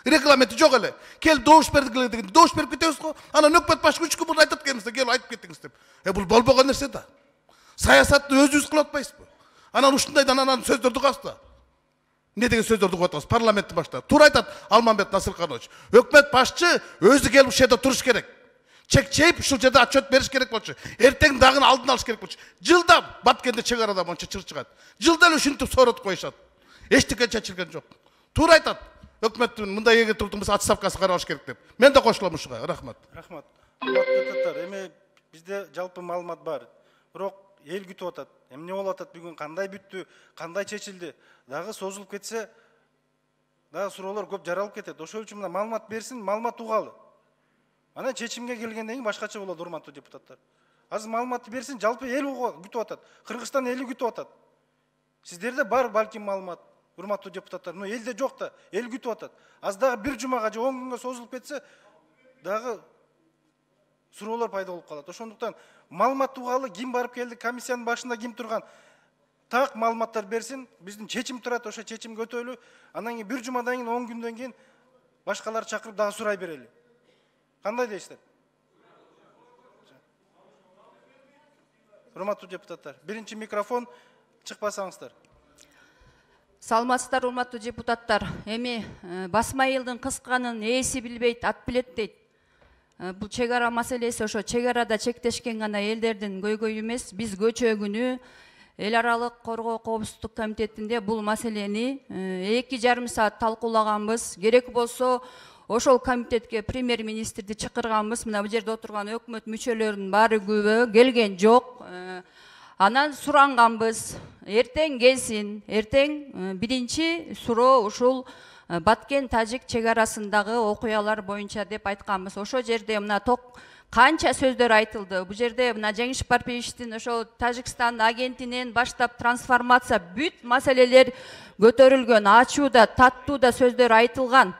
Speaker 5: Регламенти жок эле. Кел добуш бергиле деген, добуш берип кетебиз го. Анан өкмөт башчы 3 күн мурун айтат экенбиз, келип айтып кеттиңиз деп. Бул болбогон нерсе да. Саясатты өзүбүз кылып атпайсызбы? Анан ушундайдан анан сөздөрдү угасыз да. Не деген сөздөрдү угуп атабыз парламенттин башында. Туура айтат Алмамбет Насырканович. Өкмөт башчы өзү келип ушул жерде туруш керек. Чек-чейип ушул жерде отчет бериш керек болчу. Эртең дагы алдын алыш керек болчу. Жылда Баткенде чек арада боюнча чыр чыгат. Жылда эле ушинтип сооротуп коюшат. Эчтеке чечилген жок. Туура айтат. өкмөттүн мындай эге туртумуз отставкасы каралыш керек деп. Мен да кошулам ушуга. Рахмат.
Speaker 2: Рахмат. Депутаттар, эми бизде жалпы маалымат бар. Бирок эл күтүп атат. Эмне болуп атат бүгүн, кандай бүттү, кандай чечилди? Дагы созулуп кетсе, дагы суроолор көп жаралып кетет. Ошол үчүн мына маалымат берсин, маалымат угалы. Анан чечимге келгенден кийин башкача болот, урматтуу депутаттар. Азыр маалыматты берсин, жалпы эл күтүп атат. Кыргызстан эли күтүп атат. Сиздерде бар балким маалымат, урматтуу депутаттар. Но элде жок да, эл күтүп атат. Az дагы бир жумага же 10 күнгө созулуп кетсе, дагы суроолор пайда болуп калат. Ошондуктан маалымат угалы, ким барып келди, комиссиянын башында ким турган, так маалыматтар берсин, биздин чечим турат, ошо чечим көтөлү. Андан кийин бир жумадан кийин 10 күндөн кийин башкалар чакырып дагы сурай берели. Кандай дейсиздер? Урматтуу депутаттар, биринчи микрофон чыкпасаңыздар.
Speaker 20: Саламатсыздар, урматтуу депутаттар. Эми басма элдин кысканын ээси билбейт, ат билет дейт. Бул чек ара маселеси ошо чек арада чектешкен гана элдердин көйгөйү эмес. Биз көчө күнү эл аралык коргоо коопсуздук комитетинде бул маселени 2,5 саат талкуулаганбыз. Керек болсо ошол комитетке премьер-министрди чакырганбыз. Мына бул жерде отурган өкмөт мүчөлөрүнүн баары күбө келген жок. Анан суранганбыз. Эртең келсин. Эртең биринчи суроо ушул Баткен Тажик чек арасындагы окуялар боюнча деп айтканбыз. Ошол жерде мына канча сөздөр айтылды. Бул жерде мына Жеңиш Парпиевичтин ошол Тажикстан агентинен баштап трансформация бүт маселелер көтөрүлгөн, ачууда, таттууда сөздөр айтылган.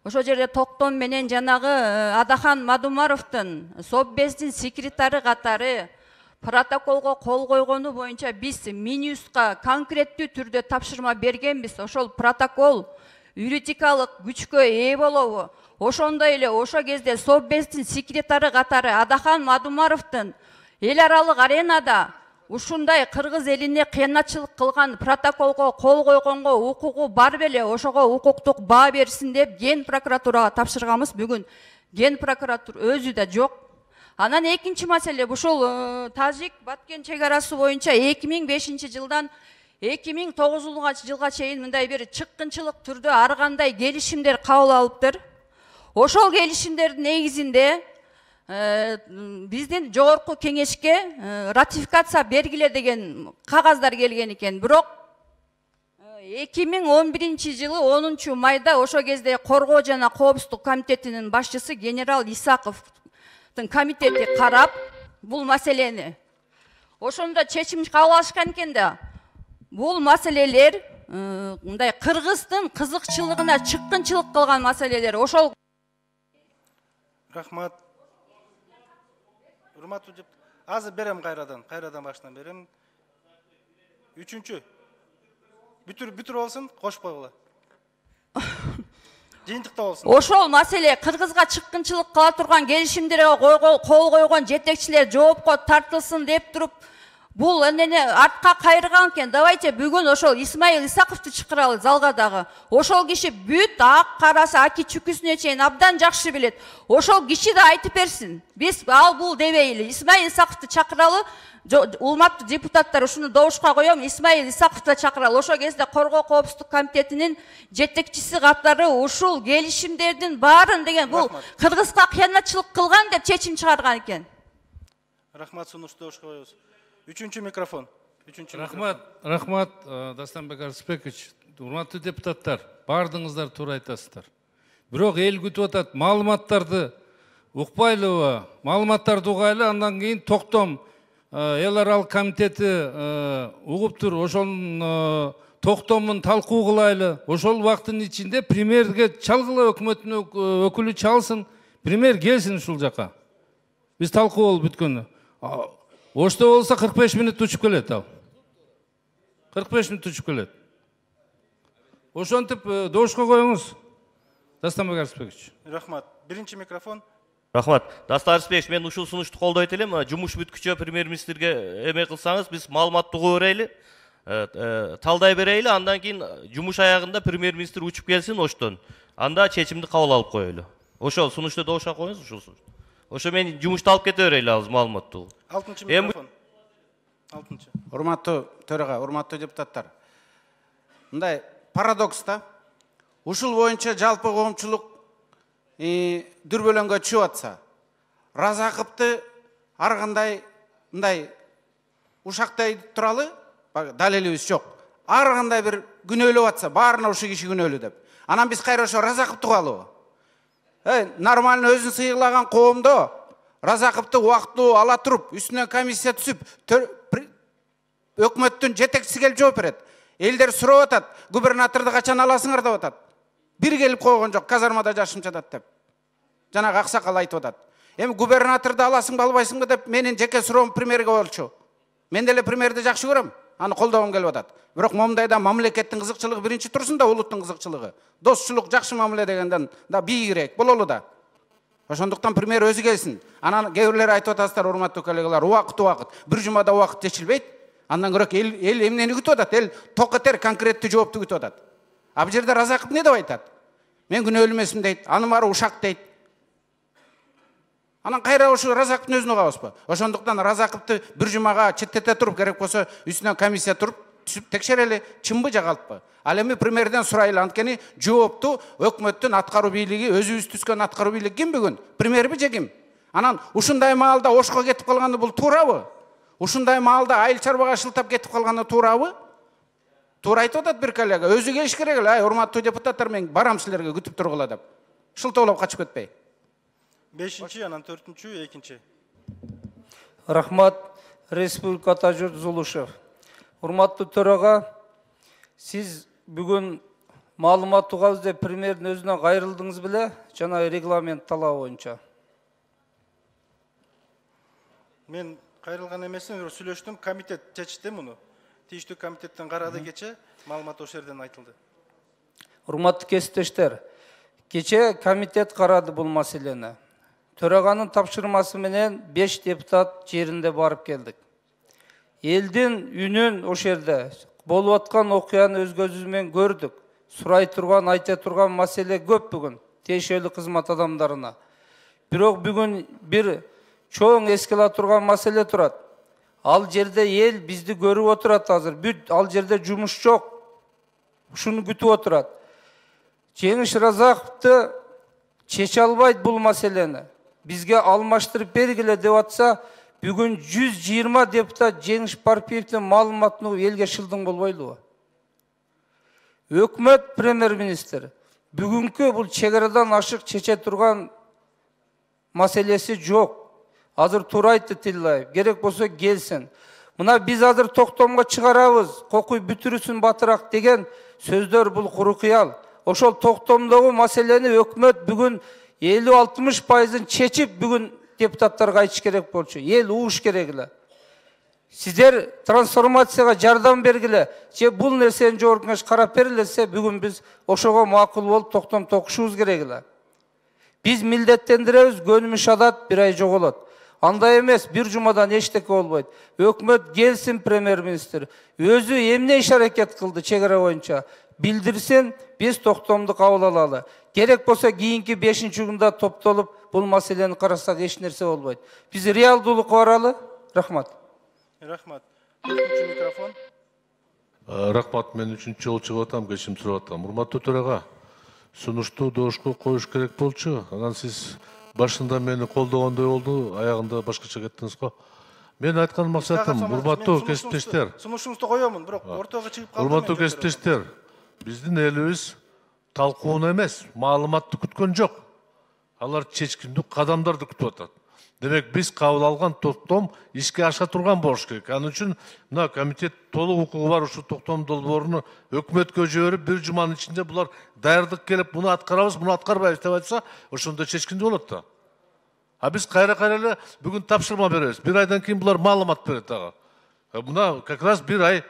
Speaker 20: Ошол жерде токтом менен жанагы Адахан Мадумаровдун Совбездин секретары катары протоколго кол койгону боюнча биз Минюстка конкреттүү түрдө тапшырма бергенбиз. Ошол протокол юридикалык күчкө ээ болобу? Ошондой эле ошо кезде Совбездин секретары катары Адахан Мадумаровдун эл аралык аренада ушундай кыргыз элине кыянатчылык кылган протоколго кол койгонго укугу бар беле? Ошого укуктук баа берсин деп Ген прокуратурага тапшырганбыз. Бүгүн Ген прокуратура өзү да жок. Анан экинчи маселе ушул Тажик Баткен чек арасы боюнча 2005 жылдан 2009 жылга чейин мындай бир чыккынчылык түрдө ар кандай келишимдер кабыл алыптыр. Ошол келишимдердин негизинде биздин жогорку кеңешке ратификация бергиле деген кагаздар келген экен. Бирок 2011 жылы 10 майда ошол кезде коргоо жана коопсуздук комитетинин башчысы генерал Исаковдун комитети карап бул маселени ошондо чечим кабыл алышкан экен да. Бул маселелер мындай Кыргыздын кызыкчылыгына чыккынчылык кылган маселелер. Ошол
Speaker 2: Рахмат. Урматтуу деп, азыр берем кайрадан баштан берем. Үчүнчү. Бүтүр болсун, кошпой була. Жыйынтыкта болсун.
Speaker 20: Ошол маселе Кыргызга чыккынчылык кыла турган келишимдерге кол койгон жетекчилер жоопко тартылсын деп туруп, бул эмнени артка кайрган экен. Давайте бүгүн ошол Исмаил Исаковду чакыралы залга дагы. Ошол киши бүт ак карасы, аки чүкүсүнө чейин абдан жакшы билет. Ошол киши да айтып берсин. Биз ал бул дебейли. Исмаил Исаковду чакыралы. Урматтуу депутаттар, ушуну добушка коем. Исмаил Исаковду чакыралы. Ошол кезде коргоо коопсуздук комитетинин жетекчиси катары ушул келишимдердин баарын деген бул Кыргызга кыянатчылык кылган деп чечим чыгарган экен.
Speaker 2: Рахмат, сунушту добушка коебуз. Үчүнчү микрофон.
Speaker 21: Рахмат, Дастанбек Арыспекович. Урматтуу депутаттар, бардыңыздар туура айтасыздар. Бирок эл күтүп атат, маалыматтарды укпайлыбы? Маалыматтарды угайлы, андан кийин токтом эл аралык комитети угуптур, ошол токтомун талкуу кылайлы. Ошол убакыттын ичинде премьерге чалгыла, өкмөттүн өкүлү чалсын, премьер келсин ушул жака. Биз талкуу болуп бүткөнү. Ошто болса 45 минут учуп келет ал. 45 минут учуп келет. Ошентип добушка коюңуз. Дастанбек Арыспекович.
Speaker 2: Рахмат. Биринчи микрофон.
Speaker 3: Рахмат. Дастан Арыспекович, мен ушул сунушту колдойт элем. Жумуш бүткүчө премьер-министрге эме кылсаңыз, биз маалыматты угуп берели, талдай берели, андан кийин жумуш аягында премьер-министр учуп келсин оштон. Анда чечимди кабыл алып коелу. Ошол сунушту добушка коюңуз, ушул сунушту. Ошо мен жумушту алып кете берели азыр маалыматтуу.
Speaker 2: 6-чы микрофон. 6-чы.
Speaker 10: Урматтуу төрага, урматтуу депутаттар. Мындай парадокс да. ушул боюнча жалпы коомчулук дүрбөлөңгө түшүп атса, Разаковду ар кандай мындай ушактай туралы далилибиз жок. Ар кандай бир күнөөлөп атса, баарына ушу киши күнөөлүү деп. Анан биз кайра ошо Разаковду калыбы? Нормально өзүн сыйгылаган коомдо Разаковду убактылуу ала туруп, үстүнөн комиссия түсүп, өкмөттүн жетекчиси келип жооп берет. Элдер сурап атат, губернаторду качан аласыңар деп атат. Бир келип койгон жок, казармада жашым жатат деп. Жанагы аксакал айтып атат. Эми губернаторду аласыңбы, албайсыңбы деп менин жеке суроом премьерге болчу. Мен деле премьерди жакшы көрөм, аны колдогум келип атат. Бирок момундайда мамлекеттин кызыкчылыгы биринчи турсун да, улуттун кызыкчылыгы. Достчулук, жакшы мамиле дегенден да бийигирээк бололу да. Ошондуктан премьер өзү келсин. Анан кээ бирлер айтып атасыздар, урматтуу коллегалар, убакыт, бир жумада убакыт чечилбейт. Андан көрөк эл эмнени күтүп атат? Эл токотер конкреттүү жоопту күтүп атат. А бул жерде Разаков не деп айтат? Мен күнөөлүү эмесмин дейт, анын баары ушак дейт. Анан кайра ушу Разаковдун өзүнө кабызбы? Ошондуктан Разаковду бир жумага четтете туруп, керек болсо үстүнөн комиссия туруп түсүп текшерели, чынбы же калппы? Ал эми премьерден сурайлы, анткени жоопту өкмөттүн аткаруу бийлиги, өзүбүз түзгөн аткаруу бийлиги ким бүгүн? Премьерби же ким? Анан ушундай маалда ошко кетип калганы бул туурабы? Ушундай маалда айыл чарбага шылтап кетип калганы туурабы? Туура айтып атат бир коллега. Өзү келиш керек эле, урматтуу депутаттар, мен барам силерге күтүп тургула деп. Шылтоолоп качып кетпей.
Speaker 2: 5-чи, анан 4-чү, 2-чи.
Speaker 8: Рахмат, Республика Тажыр Зулушев. Урматтуу төрага, сиз бүгүн маалымат угабыз деп премьердин өзүнө кайрылдыңыз беле, жана регламент талабы боюнча?
Speaker 2: Мен кайрылган эмесмин, сүйлөштүм, комитет чечти муну. Тийиштүү комитеттен карады кече, маалымат ошол жерден айтылды.
Speaker 8: Урматтуу кесиптештер, кече комитет карады бул маселени. Төраганын тапшырмасы менен 5 депутат жеринде барып келдик. Элдин үнүн ошол жерде болуп аткан окуяны өз көзүбүз менен көрдүк. Сурай турган, айта турган маселе көп бүгүн тиешелүү кызмат адамдарына. Бирок бүгүн бир чоң эске ала турган маселе турат. Ал жерде эл бизди көрүп отурат азыр. Бүт ал жерде жумуш жок. Ушуну күтүп отурат. Жеңиш Разаковду чече албайт бул маселени. Бизге алмаштырып бергиле деп атса, бүгүн 120 депутат Жеңиш Парпиевдин маалыматын элге шылдың болбойлубу? Өкмөт премьер-министр бүгүнкү бул чегарадан ашык чече турган маселеси жок. Азыр туура айтты Тилаев, керек болсо келсин. Мына биз азыр токтомго чыгарабыз, кокуй бүтүрүсүн батыраак деген сөздөр бул куру кыял. Ошол токтомдогу маселени өкмөт бүгүн 50-60% чечип бүгүн депутаттарга айтыш керек болчу. Эл угуш керек эле. Сиздер трансформацияга жардам бергиле. Же бул нерсени жогорку кеңеш карап берилсе, бүгүн биз ошого макул болуп токтом токушубуз керек эле. Биз милдеттендиребиз, көнүмүш адат бир ай жоголот. Андай эмес, бир жумадан эчтеке болбойт. Өкмөт келсин, премьер-министр өзү эмне иш-аракет кылды чегара боюнча билдирсин, биз токтомду кабыл алалы. Керек болсо кийинки 5-күндө топтолуп бул маселени карасак эч нерсе болбойт. Биз реалдуулукка баралы. Рахмат.
Speaker 2: Рахмат. 4-чү микрофон.
Speaker 4: Рахмат, мен 3-чү жолу чыгып атам, кечирим сурап атам. Урматтуу төрага, сунуштуу добушко коюш керек болчу. Анан сиз башында мени колдогондой болду, аягында башкача кеттиңиз го. Мен айткан максатым, урматтуу кесиптештер.
Speaker 2: Сунушуңузду коёмун, бирок ортого чыгып калдым.
Speaker 4: Урматтуу кесиптештер, биздин элибиз талкууну эмес, маалыматты күткөн жок. Алар чечкиндүү кадамдарды күтүп атат. Демек, биз кабыл алган токтом ишке аша турган болуш керек. Анын үчүн мына комитет толук укугу бар ушу токтом долбооруну өкмөткө жиберип, бир жуманын ичинде булар даярдык келип, муну аткарабыз, муну аткарбайбыз деп айтса, ошондо чечкиндүү болот да. А биз кайра эле бүгүн тапшырма беребиз. Бир айдан кийин булар маалымат берет ага. Мына как раз бир ай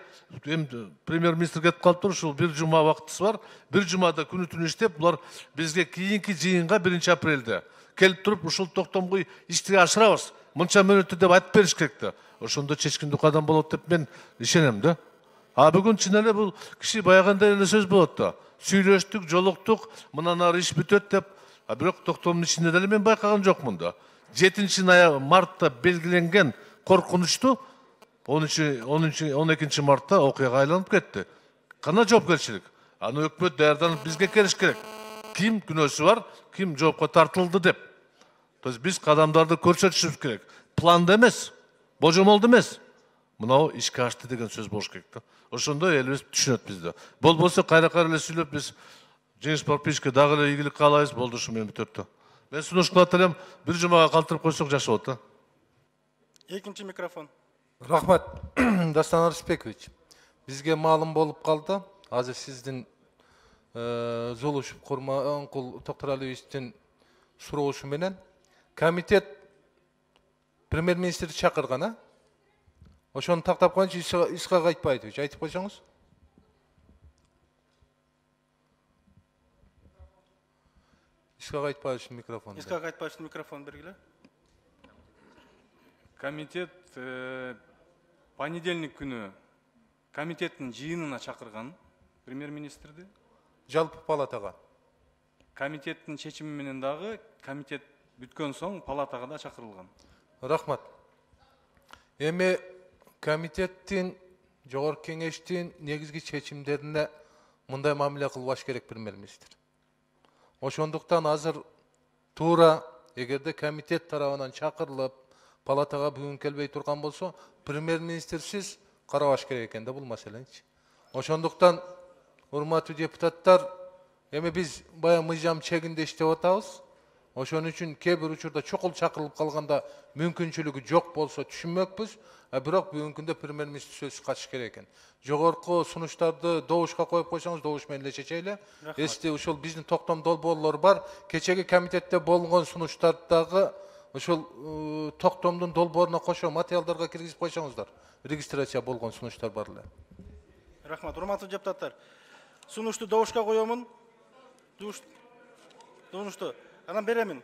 Speaker 4: премьер-министр кетип калыптыр, ушул бир жума убактысы бар. Бир жумада күнү түнү иштеп, булар бизге кийинки жыйынга 1 апрелде келип туруп, ушул токтомду ишке ашырабыз. Мынча мөөнөттө деп айтып бериш керек да. Ошондо чечкиндүү кадам болот деп мен ишенем да. А бүгүн чын эле бул киши баягындай эле сөз болот да. Сүйлөштүк, жолуктук, мындан ары иш бүтөт деп. А бирок токтомдун ичинде деле мен байкаган жокмун да. 7 мартта белгиленген коркунучту 12 мартта окуяга айланып кетти. Кандай жоопкерчилик? Аны өкмөт даярданып бизге келиш керек. Ким күнөөсү бар, ким жоопко тартылды деп. То есть биз кадамдарды көрсөтүшүбүз керек. Планда эмес, божомолдо эмес. Мынау ишке ашты деген сөз болуш керек да. Ошондо элибиз түшүнөт бизди. Болбосо кайра эле сүйлөп биз Жеңиш Парпиевичке дагы эле ийгилик каалайбыз, болду ушу менен бүтөт. Мен сунуш кылат элем, бир жумага калтырып койсок жакшы болот да.
Speaker 2: Экинчи микрофон.
Speaker 15: Рахмат, Дастан Арыспекович. Бизге маалым болуп калды. Азыр сиздин Зулушев Курманкул Токтуралиевичтин суроошу менен комитет премьер-министрди чакырган, а? Ошону тактап койчу, Исхак Айтбаевич, айтып койсоңуз. Исхак Айтбаевичтин микрофону.
Speaker 2: Исхак Айтбаевичтин микрофон бергиле.
Speaker 14: Комитет понедельник күнү комитеттин жыйынына чакырган премьер-министрди.
Speaker 15: Жалпы палатага.
Speaker 14: Комитеттин чечими менен дагы комитет бүткөн соң палатага да чакырылган.
Speaker 15: Рахмат. Эми комитеттин, жогорку кеңештин негизги чечимдерине мындай мамиле кылбаш керек премьер-министр. Ошондуктан азыр туура эгерде комитет тарабынан чакырылып, палатага бүгүн келбей турган болсо, премьер-министрсиз карабаш керек экен да бул маселеничи. Ошондуктан, урматтуу депутаттар, эми биз бая мыйзам чегинде иштеп атабыз. Ошон үчүн кээ бир учурда чокул чакырылып калганда мүмкүнчүлүгү жок болсо түшүнмөкпүз, бирок бүгүнкү күндө премьер-министр сөзсүз катыш керек экен. Жогорку сунуштарды добушка коюп койсоңуз, добуш менен эле чечели. Эсте ушул биздин токтом долбоорлор бар. Кечеги комитетте болгон сунуштардагы ушул токтомдун долбооруна кошо материалдарга киргизип койсоңуздар. Регистрация болгон сунуштар бар эле.
Speaker 2: Рахмат, урматтуу депутаттар. Сунушту добушка коёмун. Сунушту анан беремин.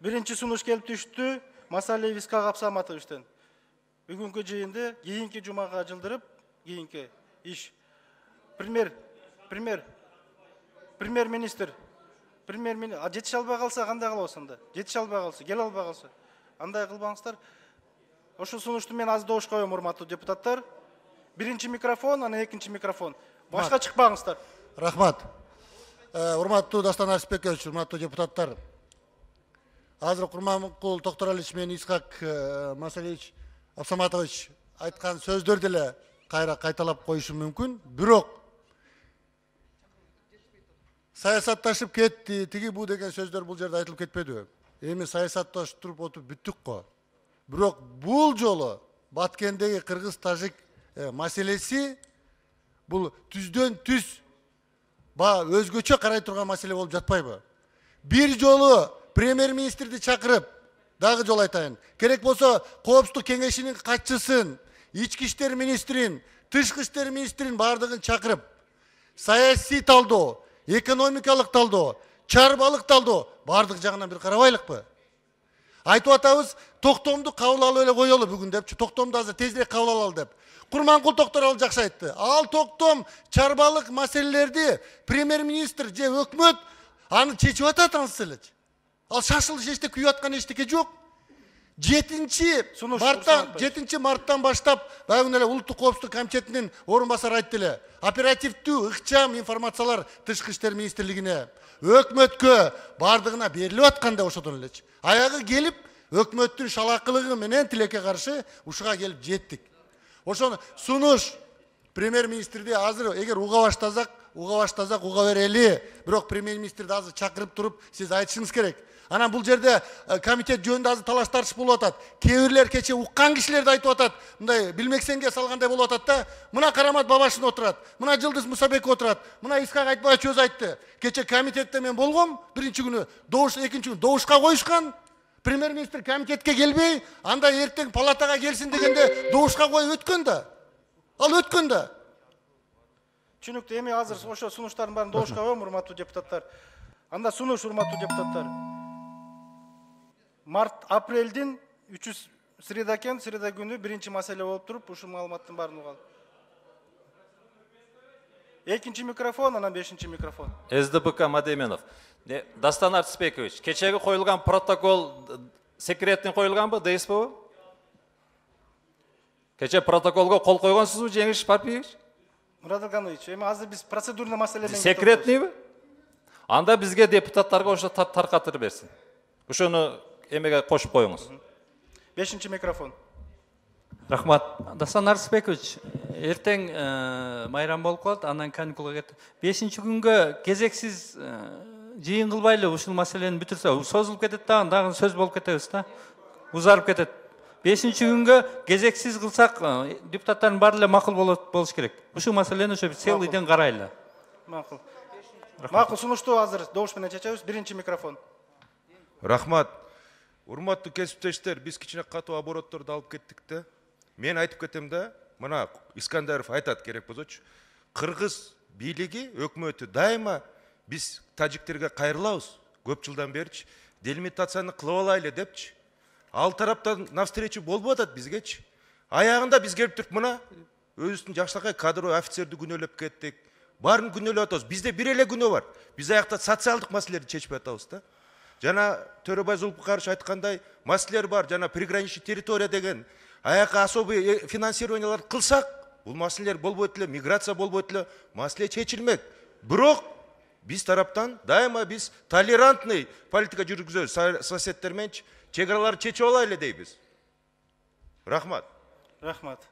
Speaker 2: Биринчи сунуш келип түштү, Масалиев Исхак Абсаматовичтен. Бүгүнкү жыйынды кийинки жумага жылдырып, кийинки иш. Премьер-министр, жетише албай калса кандай кылабыз анда? Жетише албай калса, келе албай калса. Андай кылбаңыздар. Ошол сунушту мен азыр добушка коём, урматтуу депутаттар. Биринчи микрофон, анан экинчи микрофон. Башка чыкпаңыздар.
Speaker 11: Рахмат. Урматтуу Дастан Арыспекович, урматтуу депутаттар. Азыр Курманкул Токтуралиевич менен Исхак Масалиевич Абсаматович айткан сөздөр деле кайра кайталап коюшум мүмкүн. Бирок саясатташып кетти, тиги бу деген сөздөр бул жерде айтылып кетпеди. Эми саясатташтырып отуруп бүттүк го. Бирок бул жолу Баткендеги кыргыз-тажик маселеси бул түздөн түз өзгөчө карай турган маселе болуп жатпайбы? Бир жолу премьер-министрди чакырып, дагы жол айтайын. Керек болсо Коопсуздук кеңешинин катчысын, ички иштер министрин, тышкы иштер министрин бардыгын чакырып, саясий талдоо, экономикалык талдоо, чарбалык талдоо бардык жагынан бир карабайлыкпы? Айтып атабыз, токтомду кабыл алып эле коелу бүгүн депчи, токтомду азыр тезирээк кабыл алалы деп. Курманкул Токтуралиевич жакшы айтты. Ал токтом чарбалык маселелерди премьер-министр же өкмөт аны чечип атат ансыз элечи. Ал шашылыш эчте күйүп аткан эчтеке жок. 7 марттан баштап бүгүн эле Улуттук коопсуздук комитетинин орун басары айтты эле. Оперативдүү ыкчам информациялар тышкы иштер министрлигине, өкмөткө бардыгына берилип атканда ошодон элечи. Аягы келип өкмөттүн шалакылыгы менен тилекке каршы ушуга келип жеттик. Ошону сунуш премьер-министрди азыр эгер уга баштасак, уга берели. Бирок премьер-министрди азыр чакырып туруп сиз айтышыңыз керек. Анан бул жерде комитет жөнүндө азыр талаш тартыш болуп атат. Кээ бирлер кече уккан кишилерди айтып атат. Мындай билмексенге салгандай болуп атат да. Мына Карамат Бабашин отурат, мына Жылдыз Мусабеков отурат, мына Исхак Айтбаевич өзү айтты. Кече комитетте мен болгом, биринчи күнү добуш, экинчи күнү добушка коюшкан. Премьер-министр комитетке келбей, анда эртең палатага келсин дегенде добушка коюп өткөн да. Ал өткөн да.
Speaker 2: Түшүнүктүү, эми азыр ошо сунуштардын баарын добушка коём, урматтуу депутаттар. Анда сунуш, урматтуу депутаттар. Апрелдин 3 среда экен, среда күнү биринчи маселе болуп туруп, ушул маалыматтын баарын угалы. Экинчи микрофон, анан 5-чи микрофон.
Speaker 17: СДПК Мадеменов. Дастан Арыспекович, кечеги коюлган протокол секреттен коюлганбы, ДСПбы? Кече протоколго кол койгонсузбу, Жеңиш Парпиевич?
Speaker 2: Мурат Аганович, эми азыр биз процедурный маселемен
Speaker 17: секретныйбы? Анда бизге депутаттарга ошо таркатыр берсин. Ошону эмеге кошуп коюңуз.
Speaker 2: 5-чи микрофон.
Speaker 7: Рахмат. Дастан Арысбекович, эртең майрам болуп калат, анан каникулга кетти. 5-чи күнгө кезексиз жыйын кылбайлы ушул маселени бүтүрсө, созулуп кетет дагы сөз болуп кетебиз да. Узарып кетет. 5-чи күнгө кезексиз кылсак, депутаттардын баары эле макул болуш керек. Ушул маселени ошо целыйден карайлы.
Speaker 2: Макул. Макул, сунушту азыр добуш менен чечебиз. 1-чи микрофон.
Speaker 12: Рахмат. Урматтуу кесиптештер, биз кичине катуу оборотторду алып кеттик да. Мен айтып кетем да, мына Искандаров айтат керек болсочу. Кыргыз бийлиги, өкмөтү дайыма биз тажиктерге кайрылабыз. Көп жылдан беричи делимитацияны кылып алайлы депчи. Ал тараптан навстречу болуп атат бизгечи. Аягында биз келип туруп мына өзүбүздүн жакшылакай кадровый офицерди күнөөлөп кеттик. Баарын күнөөлөп атабыз. Бизде бир эле күнөө бар. Биз аякта социалдык маселелерди чечип атабыз да. Жана Төрөбай Зулпукарович айткандай маселелер бар. Жана приграничный территория деген аяка особый финансированиялар кылсак, бул маселелер болбойт эле, миграция болбойт эле, маселе чечилмек. Бирок биз тараптан дайыма биз толерантный политика жүргүзөбүз. Соседдер менен чек араларды чечип алайлы дейбиз. Рахмат.
Speaker 2: Рахмат.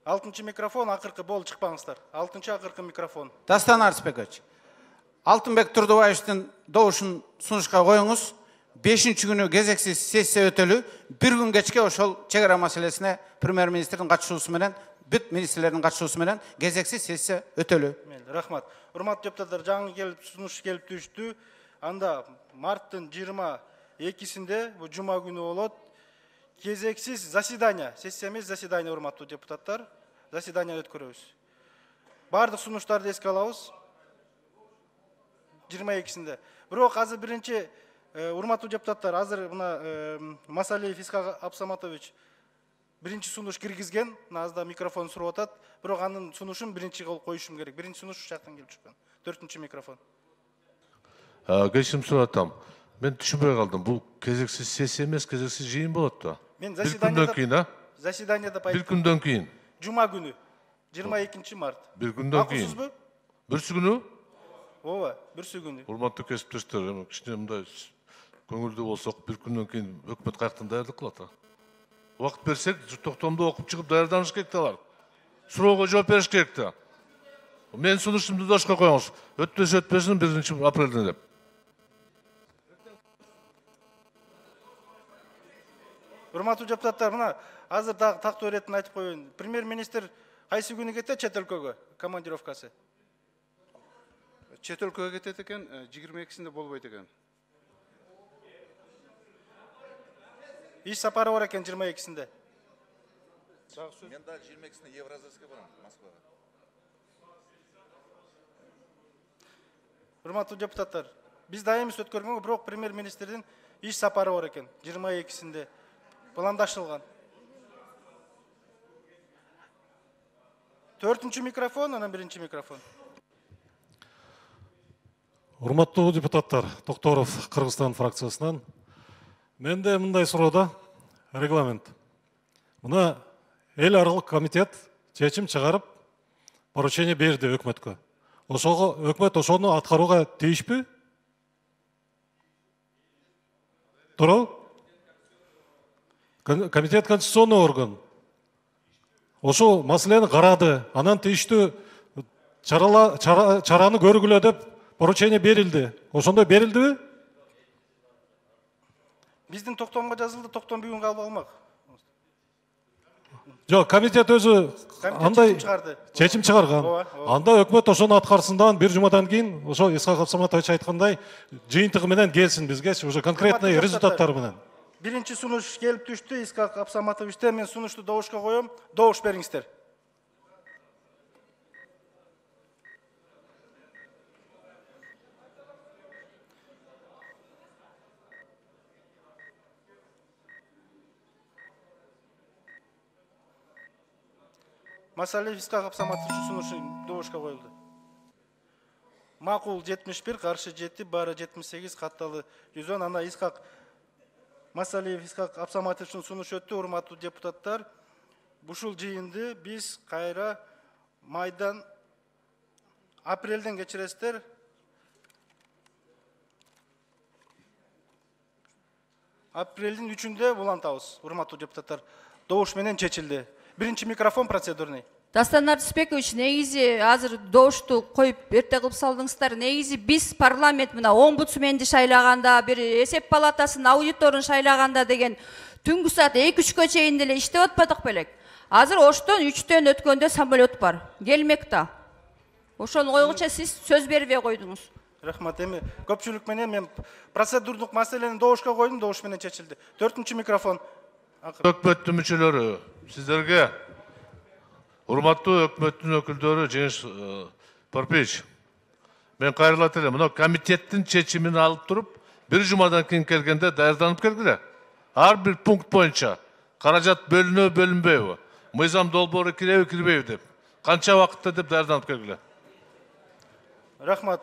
Speaker 2: 6-чы микрофон, акыркы болуп чыкпаңыздар. 6-чы акыркы микрофон.
Speaker 10: Дастан Арысбекович, Алтынбек Турдубаевичтин добушун сунушка коюңуз. 5-чи күнү кезексиз сессия өтөлү, бир күн кечке ошол чек ара маселесине премьер-министрдин катышуусу менен, бүт министрлердин катышуусу менен кезексиз сессия өтөлү.
Speaker 2: Рахмат. Урматтуу депутаттар, жаңы келип сунуш келип түштү. Анда марттын 22-синде, бул жума күнү болот. Кезексиз заседание, сессия эмес заседание, урматтуу депутаттар, заседание өткөрөбүз. Бардык сунуштарды эске алабыз. 22-синде. Бирок азыр биринчи урматтуу депутаттар, азыр мына Масалиев Исхак Абсаматович биринчи сунуш киргизген, азда микрофон сурап атат. Бирок анын сунушун биринчи кылып коюшум керек. Биринчи сунуш жактан келип чыккан. 4-чү микрофон.
Speaker 4: Кечирим суратам. Мен түшүнбөй калдым. Бул кезексиз сессия эмес, кезексиз жыйын болот да.
Speaker 2: Мен
Speaker 4: заседаниеда бир күндөн кийин.
Speaker 2: Жума күнү 22 март.
Speaker 4: Бир күндөн кийин.
Speaker 2: Макулсузбу?
Speaker 4: Бирсү күнү?
Speaker 2: Ооба, бирсү күнү.
Speaker 4: Урматтуу кесиптештер, кичине мындай көңүлдүү болсок, бир күндөн кийин өкмөт каяктан даярдык кылат. Убакыт берсек, токтомду окуп чыгып даярданыш керек да алар. Суроого жооп бериш керек да. Мен сунушумду дошко коюңуз. Өтпөсө өтпөсүн 1-апрелден деп.
Speaker 2: Урматтуу депутаттар, мына азыр дагы тактоо иретин айтып коеюн. Премьер-министр кайсы күнү кетет чет өлкөгө командировкасы?
Speaker 5: Чет өлкөгө кетет экен, 22-синде болбойт экен.
Speaker 2: Иш сапары бар экен 22-синде.
Speaker 6: Мен да 22-синде Евразияске барам, Москвага.
Speaker 2: Урматтуу депутаттар, биз дайымыз өткөргөнгө, бирок премьер-министрдин иш сапары бар экен 22-синде. Пландашылган. 4-чү микрофон, анан 1-чи микрофон.
Speaker 22: Урматтуу депутаттар, Токторов Кыргызстан фракциясынан. Менде мындай суроодо регламент. Мына эл аралык комитет чечим чыгарып, поручение берди өкмөткө. Өкмөт ошону аткарууга тийишпи? Туурабы? Комитет конституционный орган. Ошол маселени карады, анан тийиштүү чараны көргүлө деп поручение берилди. Ошондой берилдиби?
Speaker 2: Биздин токтомго жазылды, токтом бүгүн калып алмак.
Speaker 22: Жок, комитет өзү андай чечим чыгарган. Анда өкмөт ошону аткарсындан бир жумадан кийин, ошо Исхак Абсаматович айткандай, жыйынтыгы менен келсин бизге, уже конкретный результаттары менен.
Speaker 2: Биринчи сунуш келип түштү, Исхак Абсаматовичтен. Мен сунушту добушка коем. Добуш бериңиздер. Масалиев Исхак Абсаматович сунушу добушка коюлду. Макул 71, каршы 7, баары 78, катталы 110. Ана Исхак Масалиев Исхак Абсаматовичтин сунушу өттү. Урматтуу депутаттар, ушул жыйынды биз кайра майдан Апрелден кечиресиздер. Апрелдин 3-ндө улантабыз, урматтуу депутаттар. Добуш менен чечилди. Биринчи микрофон процедурный.
Speaker 20: Дастан Артысбекович, негизи азыр добушту коюп эрте кылып салдыңыздар. Негизи биз парламент мына омбудсменди шайлаганда, бир эсеп палатасынын аудиторун шайлаганда деген түнгү саат 2-3-кө чейин деле иштеп атпадык белек. Азыр оштон 3-төн өткөндө самолет бар. Келмек да. Ошону койгуча сиз сөз бербей койдуңуз.
Speaker 2: Рахмат, эми көпчүлүк менен мен процедурдук маселени добушка койдум, добуш менен чечилди. 4-нчү микрофон.
Speaker 4: Өкмөттүн мүчөлөрү, сиздерге урматтуу өкмөттүн өкүлдөрү Жеңиш Парпиевич, мен кайрылат элем. Мына комитеттин чечимин алып туруп, бир жумадан кийин келгенде даярданып келгиле. Ар бир пункт боюнча каражат бөлүнө бөлүнбөйбү, мыйзам долбоору киреби кирбейби деп, канча убакытта деп даярданып келгиле.
Speaker 2: Рахмат.